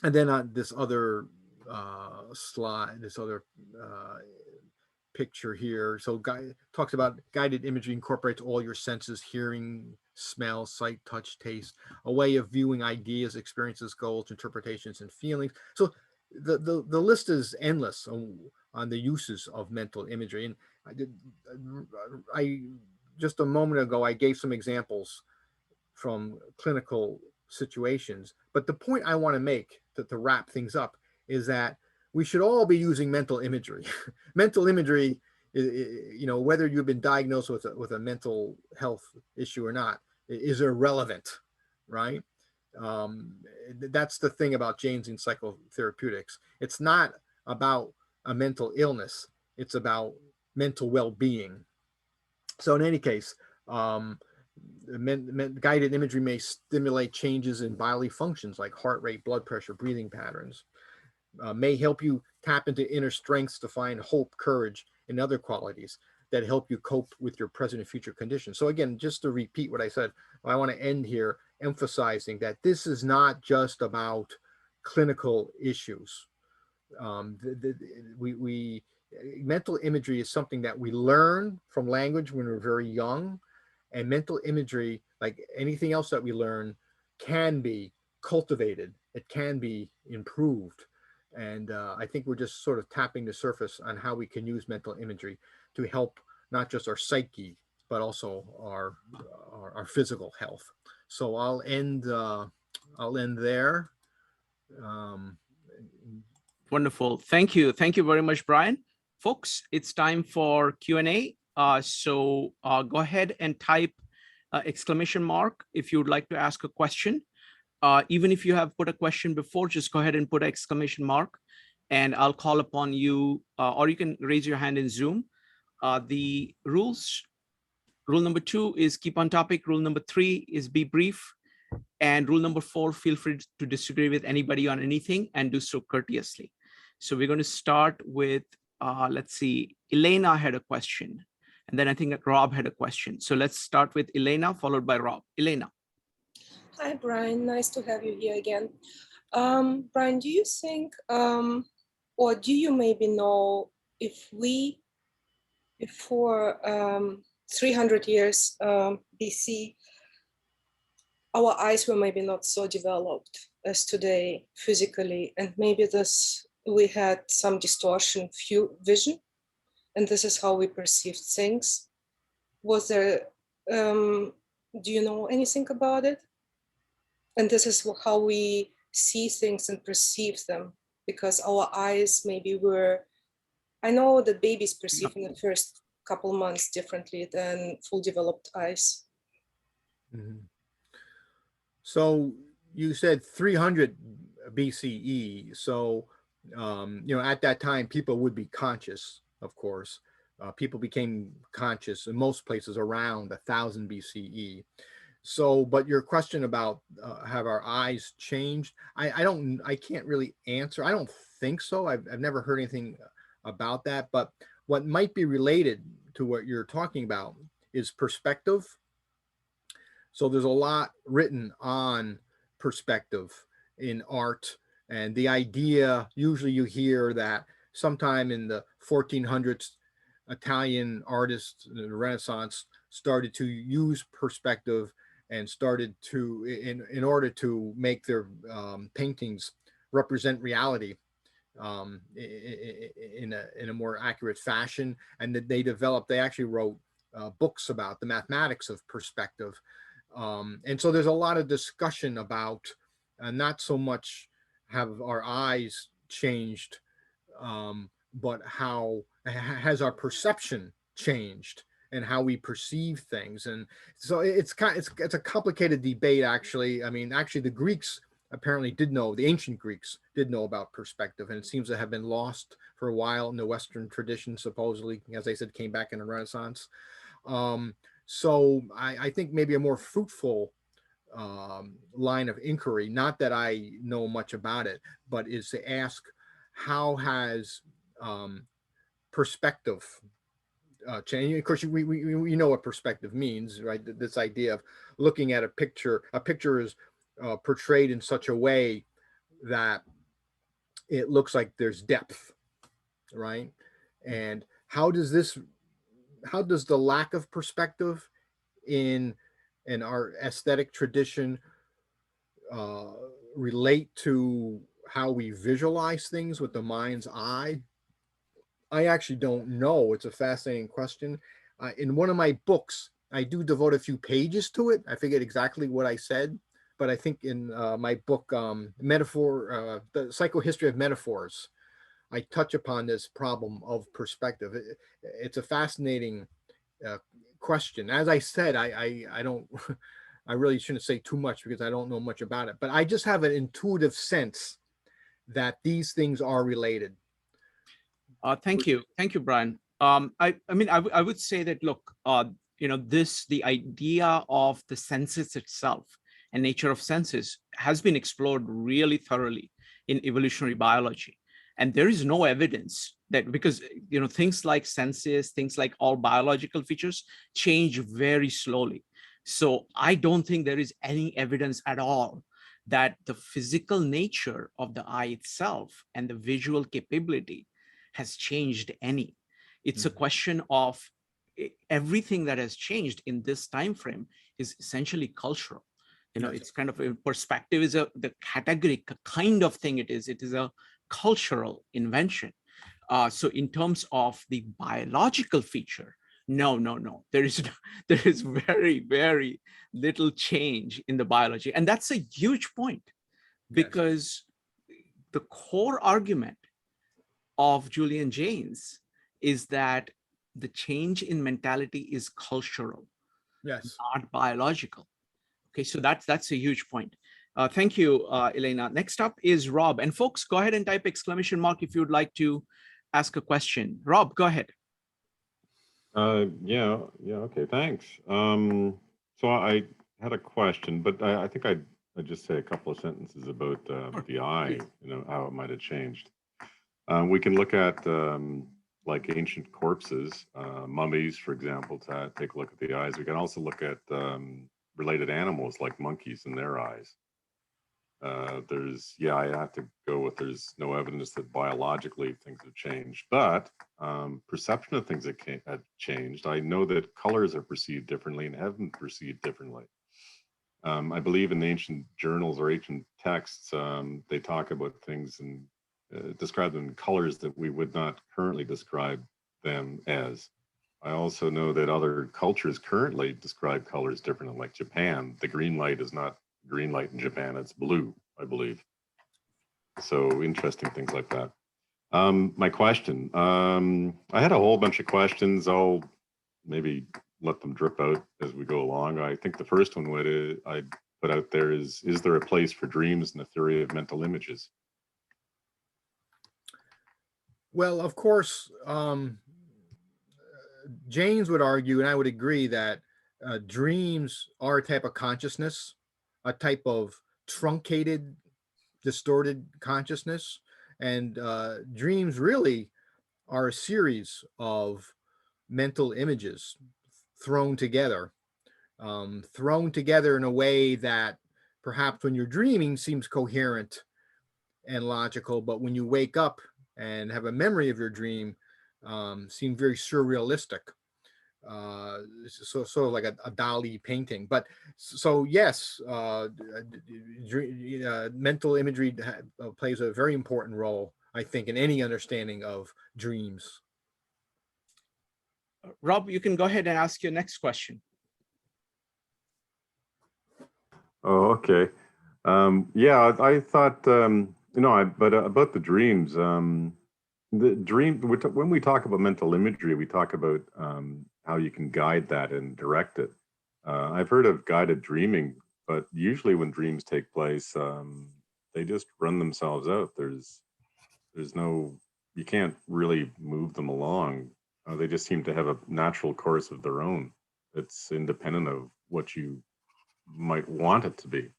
then on this other slide, this other picture here. So talks about guided imagery incorporates all your senses: hearing, smell, sight, touch, taste, a way of viewing ideas, experiences, goals, interpretations, and feelings. So the list is endless on the uses of mental imagery. And I just a moment ago, I gave some examples from clinical situations. But the point I want to make to wrap things up is that we should all be using mental imagery. Mental imagery, whether you've been diagnosed with a mental health issue or not, is irrelevant, right? That's the thing about Jaynesian psychotherapeutics. It's not about a mental illness. It's about mental well-being. So in any case, guided imagery may stimulate changes in bodily functions like heart rate, blood pressure, breathing patterns. May help you tap into inner strengths to find hope, courage, and other qualities that help you cope with your present and future conditions. So again, just to repeat what I said, I want to end here emphasizing that this is not just about clinical issues. Mental imagery is something that we learn from language when we're very young, and mental imagery, like anything else that we learn, can be cultivated. It can be improved. And I think we're just sort of tapping the surface on how we can use mental imagery to help not just our psyche, but also our physical health. So I'll end there. Um, Wonderful. Thank you. Thank you very much, Brian. Folks, it's time for Q&A. So go ahead and type exclamation mark if you would like to ask a question. Even if you have put a question before, just go ahead and put an exclamation mark and I'll call upon you, or you can raise your hand in Zoom. The rules, rule number 2 is keep on topic. Rule number 3 is be brief. And rule number 4, feel free to disagree with anybody on anything and do so courteously. So we're going to start with, let's see, Elena had a question. And then I think Rob had a question. So let's start with Elena, followed by Rob. Elena. Hi, Brian. Nice to have you here again. Brian, do you think, or do you maybe know if we, before 300 years BC, our eyes were maybe not so developed as today physically, and maybe we had some distortion vision, and this is how we perceived things? Was there, do you know anything about it? And this is how we see things and perceive them, because our eyes maybe were, I know that babies perceive in the first couple months differently than full developed eyes. Mm-hmm. So you said 300 BCE. So, at that time, people would be conscious, of course. People became conscious in most places around 1000 BCE. So, but your question about have our eyes changed? I can't really answer. I don't think so. I've never heard anything about that. But what might be related to what you're talking about is perspective. So there's a lot written on perspective in art, and the idea, usually you hear that sometime in the 1400s, Italian artists in the Renaissance started to use perspective and started to, in order to make their paintings represent reality in a more accurate fashion. And that they actually wrote books about the mathematics of perspective. And so there's a lot of discussion about not so much have our eyes changed, but how has our perception changed and how we perceive things. And so it's a complicated debate, actually. I mean, actually the Greeks apparently did know, the ancient Greeks did know about perspective, and it seems to have been lost for a while in the Western tradition, supposedly, as I said, came back in the Renaissance. So I think maybe a more fruitful line of inquiry, not that I know much about it, but is to ask, how has perspective change? Of course, we know what perspective means, right? This idea of looking at a picture. A picture is portrayed in such a way that it looks like there's depth, right? And how does the lack of perspective in our aesthetic tradition relate to how we visualize things with the mind's eye? I actually don't know. It's a fascinating question. In one of my books, I do devote a few pages to it. I forget exactly what I said, but I think in my book, the Psychohistory of Metaphors, I touch upon this problem of perspective. It's a fascinating question. As I said, I don't, I really shouldn't say too much because I don't know much about it, but I just have an intuitive sense that these things are related. Thank you, Brian. I mean, I would say that, look, the idea of the senses itself and nature of senses has been explored really thoroughly in evolutionary biology, and there is no evidence that, because things like senses, things like all biological features change very slowly. So I don't think there is any evidence at all that the physical nature of the eye itself and the visual capability has changed any. It's a question of everything that has changed in this time frame is essentially cultural. It's kind of a perspective is the category kind of thing it is. It is a cultural invention. So in terms of the biological feature, no. There is very, very little change in the biology. And that's a huge point, because the core argument of Julian Jaynes is that the change in mentality is cultural, not biological. Okay, so that's a huge point. Thank you, Elena. Next up is Rob. And folks, go ahead and type ! If you would like to ask a question. Rob, go ahead. Yeah, okay, thanks. So I had a question, but I think I'd just say a couple of sentences about the eye, how it might have changed. We can look at like ancient corpses, mummies, for example, to take a look at the eyes. We can also look at related animals like monkeys and their eyes. I have to go with, there's no evidence that biologically things have changed, but perception of things have changed. I know that colors are perceived differently and have been perceived differently. I believe in the ancient journals or ancient texts, they talk about things and describe them in colors that we would not currently describe them as. I also know that other cultures currently describe colors differently, like Japan. The green light is not green light in Japan, it's blue, I believe. So interesting things like that. My question, I had a whole bunch of questions. I'll maybe let them drip out as we go along. I think the first one I put out there is there a place for dreams in the theory of mental images? Well, of course, Jaynes would argue, and I would agree, that dreams are a type of consciousness, a type of truncated, distorted consciousness. And dreams really are a series of mental images thrown together in a way that perhaps when you're dreaming seems coherent and logical, but when you wake up and have a memory of your dream, seem very surrealistic. So sort of like a Dali painting. But so yes, mental imagery plays a very important role, I think, in any understanding of dreams. Rob, you can go ahead and ask your next question. Oh, okay. Yeah, I thought, but about the dreams, when we talk about mental imagery, we talk about how you can guide that and direct it. I've heard of guided dreaming, but usually when dreams take place, they just run themselves out. There's no, you can't really move them along. They just seem to have a natural course of their own. It's independent of what you might want it to be.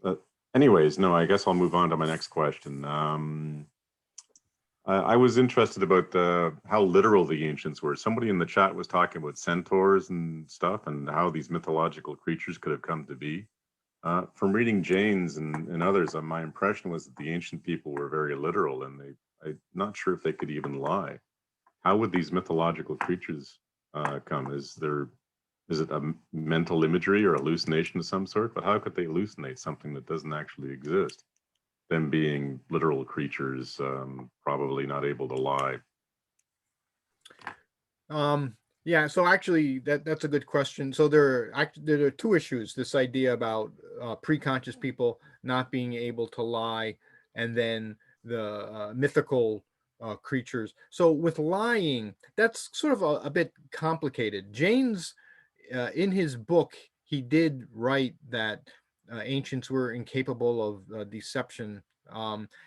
But anyways, no, I guess I'll move on to my next question. I was interested about how literal the ancients were. Somebody in the chat was talking about centaurs and stuff and how these mythological creatures could have come to be. From reading Jane's and others, my impression was that the ancient people were very literal, and I'm not sure if they could even lie. How would these mythological creatures come? Is it a mental imagery or hallucination of some sort? But how could they hallucinate something that doesn't actually exist? Them being literal creatures, probably not able to lie. Yeah, so actually that's a good question. So there are two issues: this idea about preconscious people not being able to lie, and then the mythical creatures. So with lying, that's sort of a bit complicated. James, in his book, he did write that ancients were incapable of deception.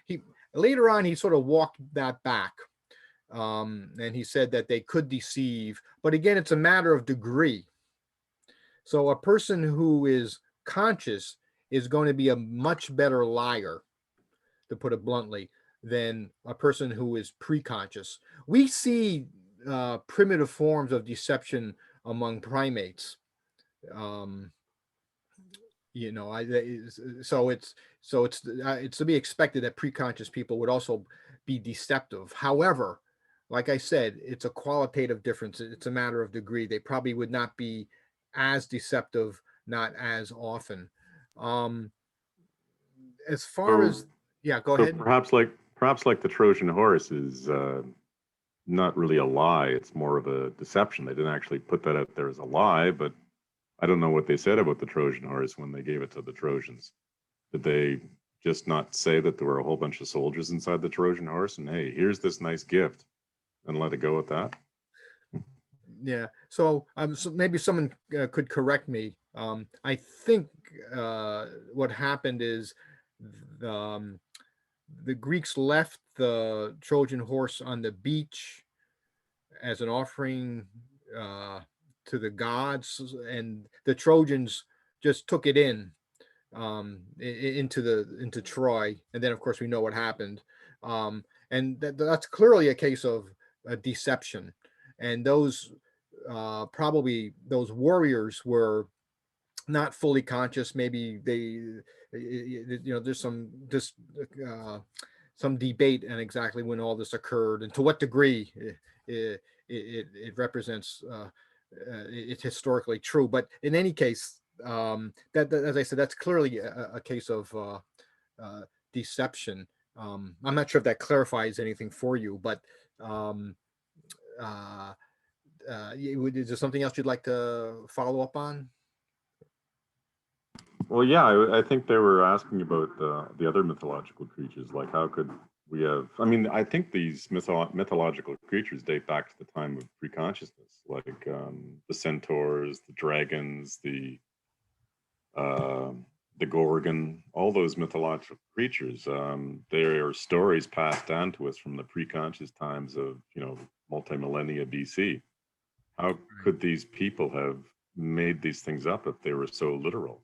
He later on he sort of walked that back, and he said that they could deceive, but again, it's a matter of degree. So a person who is conscious is going to be a much better liar, to put it bluntly, than a person who is preconscious. We see primitive forms of deception among primates. Um, you know, it's to be expected that preconscious people would also be deceptive. However, like I said, it's a qualitative difference. It's a matter of degree. They probably would not be as deceptive, not as often. Um, as far So, as Yeah, go so ahead. perhaps like the Trojan horse is not really a lie. It's more of a deception. They didn't actually put that out there as a lie, but I don't know what they said about the Trojan horse when they gave it to the Trojans. Did they just not say that there were a whole bunch of soldiers inside the Trojan horse and hey, here's this nice gift, and let it go at that? Yeah. So maybe someone could correct me. I think what happened is the, um, the Greeks left the Trojan horse on the beach as an offering uh, to the gods, and the Trojans just took it into Troy, and then of course we know what happened, and that's clearly a case of deception, and those probably those warriors were not fully conscious. Maybe there's some debate on exactly when all this occurred and to what degree it represents it's historically true. But in any case, that as I said, that's clearly a case of uh, deception. I'm not sure if that clarifies anything for you, but um, uh, is there something else you'd like to follow up on? Well, yeah, I think they were asking about the other mythological creatures, like how could we have? I mean, I think these mythological creatures date back to the time of pre-consciousness, like the centaurs, the dragons, uh, the gorgon, all those mythological creatures. They are stories passed down to us from the pre-conscious times of multi-millennia BC. How could these people have made these things up if they were so literal?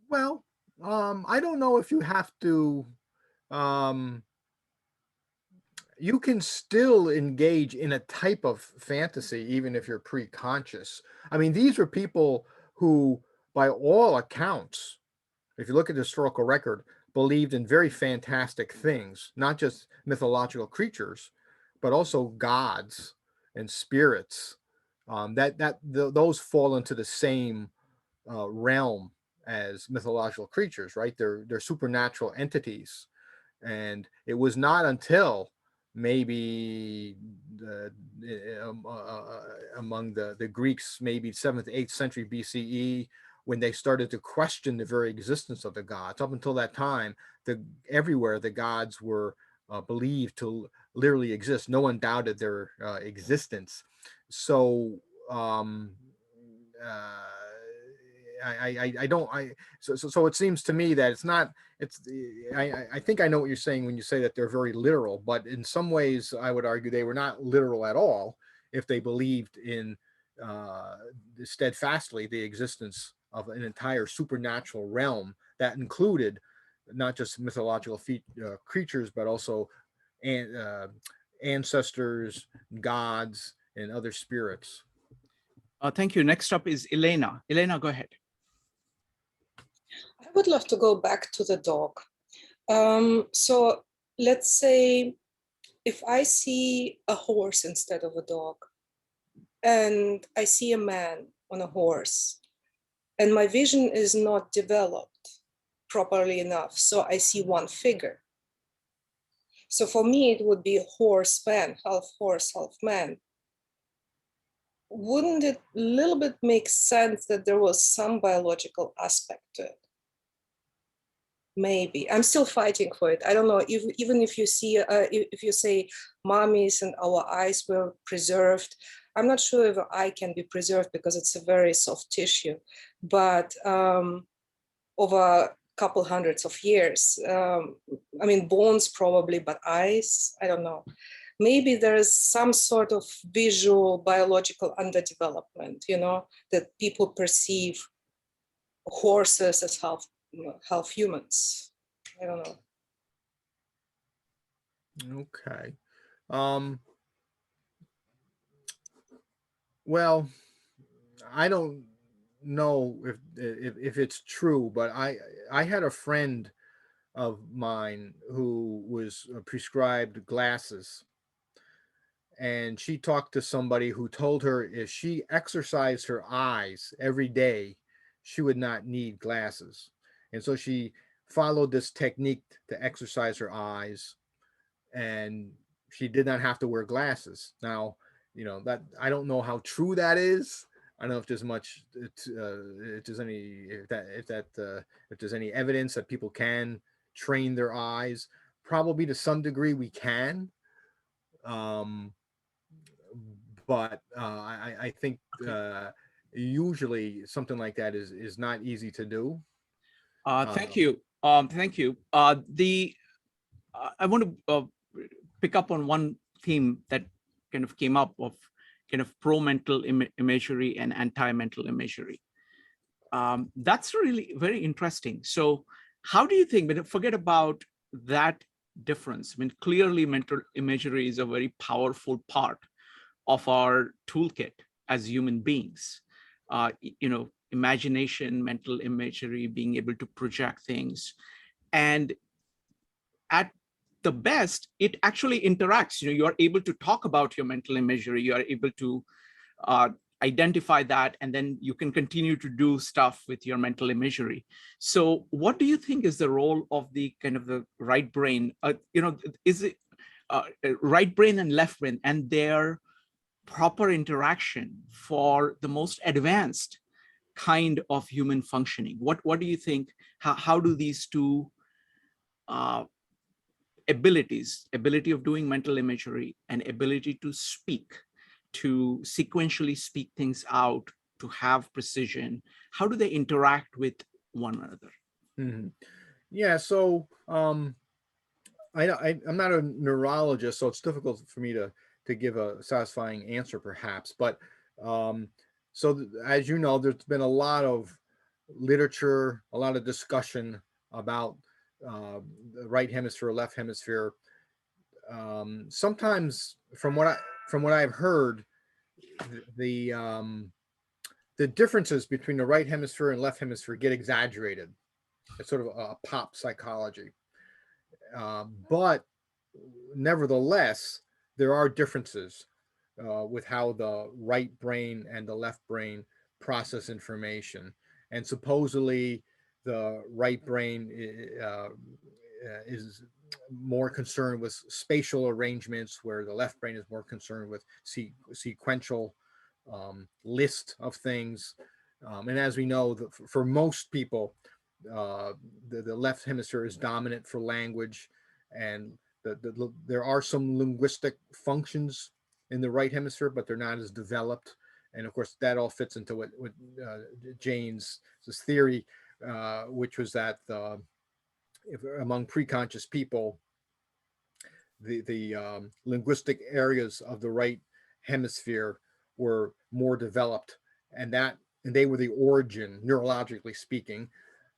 Well, I don't know if you have to. Um, you can still engage in a type of fantasy, even if you're pre-conscious. I mean, these were people who, by all accounts, if you look at the historical record, believed in very fantastic things, not just mythological creatures, but also gods and spirits. Those fall into the same realm as mythological creatures, right? They're supernatural entities, and it was not until maybe among the Greeks, maybe 7th, 8th century BCE, when they started to question the very existence of the gods. Up until that time, everywhere the gods were believed to literally exist. No one doubted their existence. So uh, I don't so it seems to me that it's not it's I think I know what you're saying when you say that they're very literal, but in some ways I would argue they were not literal at all if they believed in steadfastly the existence of an entire supernatural realm that included not just mythological creatures but also ancestors, gods, and other spirits. Thank you. Next up is Elena. Elena, go ahead. I would love to go back to the dog. So let's say if I see a horse instead of a dog, and I see a man on a horse, and my vision is not developed properly enough, so I see one figure. So for me, it would be a horse man, half horse, half man. Wouldn't it a little bit make sense that there was some biological aspect to it? Maybe. I'm still fighting for it. I don't know. Even if you see, if you say mummies and our eyes were preserved, I'm not sure if eye can be preserved because it's a very soft tissue. But over a couple hundreds of years, I mean, bones probably, but eyes, I don't know. Maybe there is some sort of visual biological underdevelopment, you know, that people perceive horses as half humans. I don't know. Okay. Well, I don't know if it's true, but I had a friend of mine who was prescribed glasses, and she talked to somebody who told her if she exercised her eyes every day, she would not need glasses. And so she followed this technique to exercise her eyes, and she did not have to wear glasses. Now, you know, that I don't know how true that is. I don't know if there's much, if there's any, if there's any evidence that people can train their eyes. Probably to some degree we can, but I think usually something like that is not easy to do. Thank you. Thank you. I want to pick up on one theme that kind of came up of kind of pro-mental imagery and anti-mental imagery. That's really very interesting. So how do you think, but forget about that difference. I mean, clearly mental imagery is a very powerful part of our toolkit as human beings. You know, imagination, mental imagery, being able to project things. And at the best, it actually interacts. You know, you are able to talk about your mental imagery. You are able to identify that, and then you can continue to do stuff with your mental imagery. So what do you think is the role of the kind of the right brain? You know, is it right brain and left brain and their proper interaction for the most advanced kind of human functioning? What do you think? How do these two ability of doing mental imagery and ability to speak, to sequentially speak things out, to have precision, how do they interact with one another? Mm-hmm. Yeah, so I'm not a neurologist, so it's difficult for me to give a satisfying answer, perhaps. But as you know, there's been a lot of literature, a lot of discussion about the right hemisphere, left hemisphere. Sometimes, from what I've heard, the differences between the right hemisphere and left hemisphere get exaggerated. It's sort of a pop psychology. But nevertheless, there are differences with how the right brain and the left brain process information. And supposedly the right brain is more concerned with spatial arrangements, where the left brain is more concerned with sequential list of things. And as we know, for most people, the left hemisphere is dominant for language, and there are some linguistic functions in the right hemisphere, but they're not as developed. And of course, that all fits into what Jane's theory, which was that among preconscious people, the linguistic areas of the right hemisphere were more developed, and they were the origin, neurologically speaking,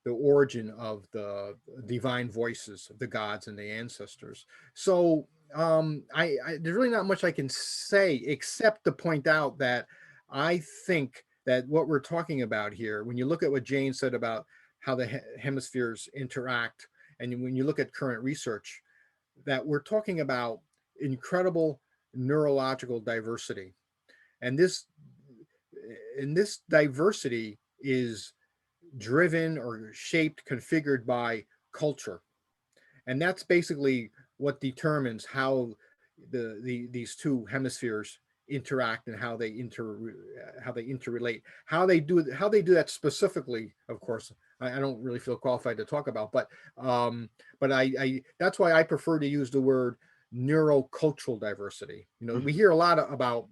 the origin of the divine voices of the gods and the ancestors. So there's really not much I can say except to point out that I think that what we're talking about here, when you look at what Jane said about how the hemispheres interact, and when you look at current research, that we're talking about incredible neurological diversity. And this diversity is driven or shaped, configured by culture. And that's basically what determines how these two hemispheres interact and how they interrelate. How they do that specifically, of course, I don't really feel qualified to talk about, but I that's why I prefer to use the word neurocultural diversity. We hear a lot about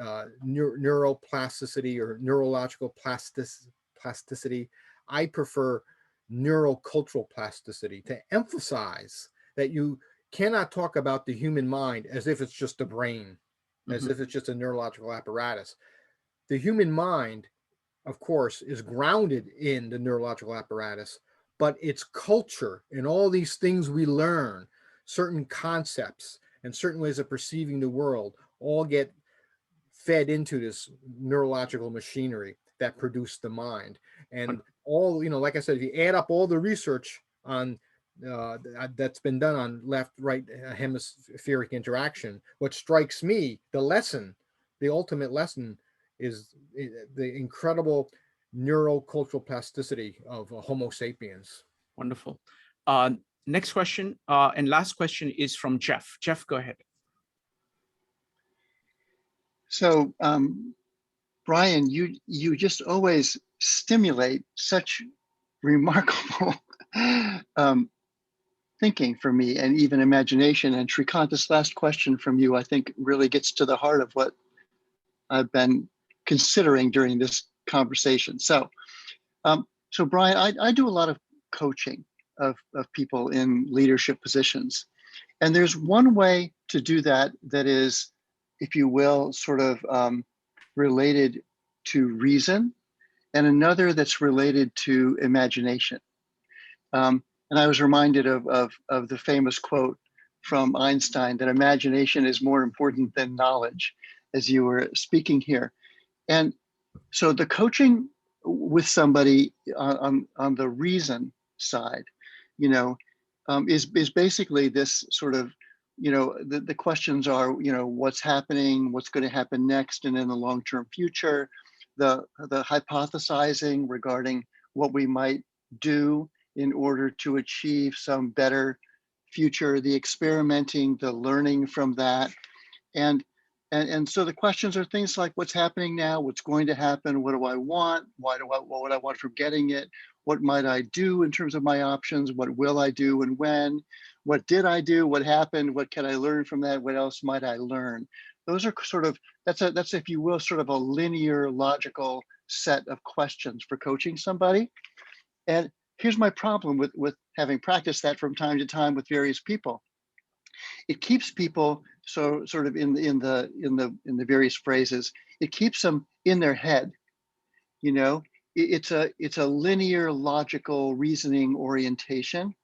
neuroplasticity or neurological plasticity. I prefer neurocultural plasticity to emphasize that you cannot talk about the human mind as if it's just a brain, as if it's just a neurological apparatus. The human mind, of course, is grounded in the neurological apparatus, but its culture and all these things we learn, certain concepts and certain ways of perceiving the world, all get fed into this neurological machinery that produced the mind. And all, like I said, if you add up all the research on that's been done on left-right hemispheric interaction, what strikes me, the ultimate lesson is the incredible neurocultural plasticity of Homo sapiens. Wonderful. Next question and last question is from Jeff. Jeff, go ahead. So, Brian, you just always stimulate such remarkable thinking for me, and even imagination. And Shrikant, this last question from you, I think, really gets to the heart of what I've been considering during this conversation. So, Brian, I do a lot of coaching of people in leadership positions, and there's one way to do that that is, if you will, sort of related to reason, and another that's related to imagination. And I was reminded of the famous quote from Einstein that imagination is more important than knowledge, as you were speaking here. And so the coaching with somebody on the reason side, is basically this sort of, the questions are, what's happening, what's going to happen next, and in the long-term future, the hypothesizing regarding what we might do in order to achieve some better future, the experimenting, the learning from that. And so the questions are things like, what's happening now, what's going to happen, what do I want, what would I want from getting it, what might I do in terms of my options, what will I do and when, what did I do, what happened, what can I learn from that, what else might I learn? Those are sort of, that's if you will, sort of a linear, logical set of questions for coaching somebody. And here's my problem with having practiced that from time to time with various people. It keeps people sort of in the various phrases. It keeps them in their head. It's a linear, logical reasoning orientation.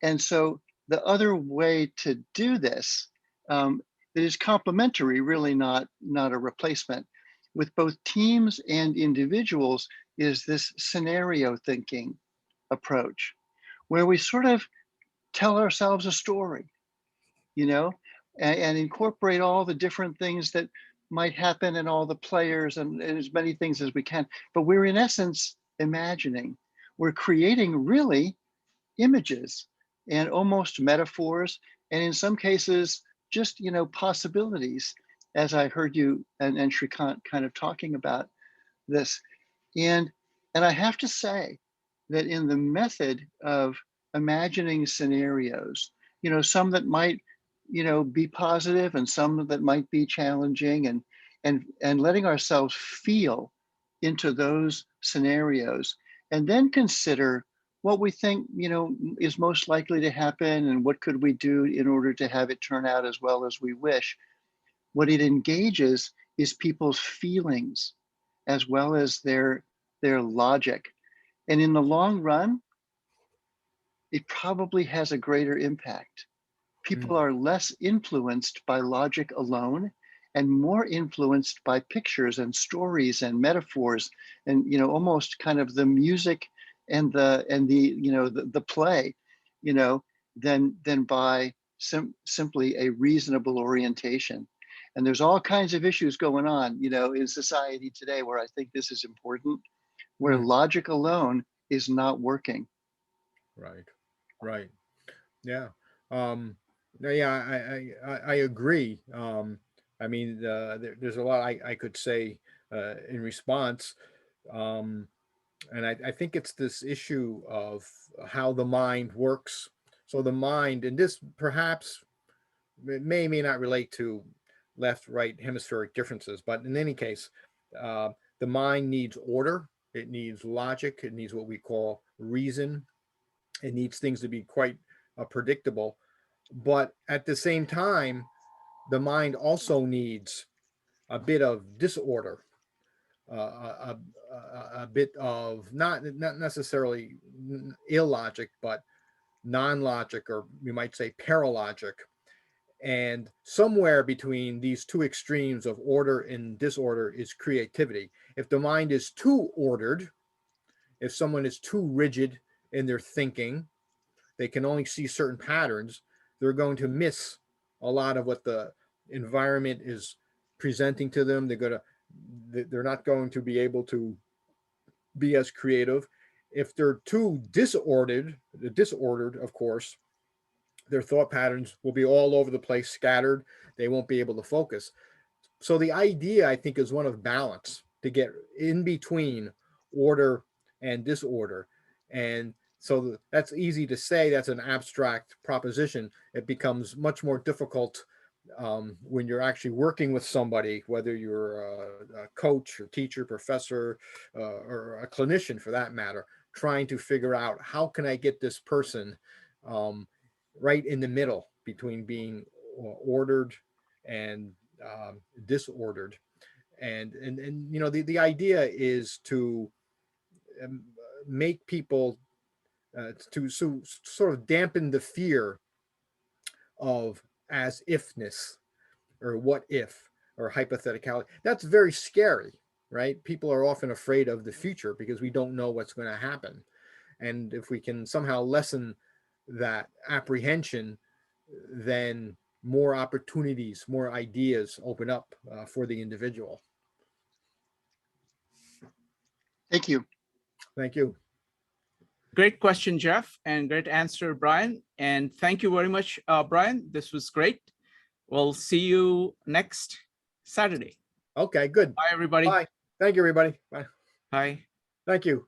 And so the other way to do this, that is complementary, really not a replacement, with both teams and individuals, is this scenario thinking approach, where we sort of tell ourselves a story, and incorporate all the different things that might happen and all the players and as many things as we can. But we're in essence imagining. We're creating really images and almost metaphors, and in some cases, just possibilities, as I heard you and Shrikant kind of talking about this. And I have to say that in the method of imagining scenarios, some that might, be positive and some that might be challenging, and letting ourselves feel into those scenarios, and then consider what we think, is most likely to happen and what could we do in order to have it turn out as well as we wish. What it engages is people's feelings as well as their logic. And in the long run, it probably has a greater impact. People are less influenced by logic alone and more influenced by pictures and stories and metaphors, and almost kind of the music and the play, than by simply a reasonable orientation. And there's all kinds of issues going on, in society today where I think this is important, where logic alone is not working. Right. Yeah. No, yeah, I agree. I mean, there's a lot I could say in response. And I think it's this issue of how the mind works. So the mind, and this perhaps may not relate to left-right hemispheric differences, but in any case, the mind needs order. It needs logic. It needs what we call reason. It needs things to be quite predictable. But at the same time, the mind also needs a bit of disorder, a bit of not necessarily illogic, but non-logic, or we might say paralogic. And somewhere between these two extremes of order and disorder is creativity. If the mind is too ordered, if someone is too rigid in their thinking, they can only see certain patterns, they're going to miss a lot of what the environment is presenting to them. They're not going to be able to be as creative. If they're too disordered, of course, their thought patterns will be all over the place, scattered. They won't be able to focus. So the idea, I think, is one of balance, to get in between order and disorder. And so that's easy to say. That's an abstract proposition. It becomes much more difficult when you're actually working with somebody, whether you're a coach or teacher, professor, or a clinician for that matter, trying to figure out how can I get this person right in the middle between being ordered and disordered. And the idea is to make people to sort of dampen the fear of as ifness, or what if, or hypotheticality. That's very scary, right? People are often afraid of the future because we don't know what's going to happen. And if we can somehow lessen that apprehension, then more opportunities, more ideas open up for the individual. Thank you. Thank you. Great question, Jeff, and great answer, Brian. And thank you very much, Brian. This was great. We'll see you next Saturday. Okay, good. Bye, everybody. Bye. Thank you, everybody. Bye. Bye. Thank you.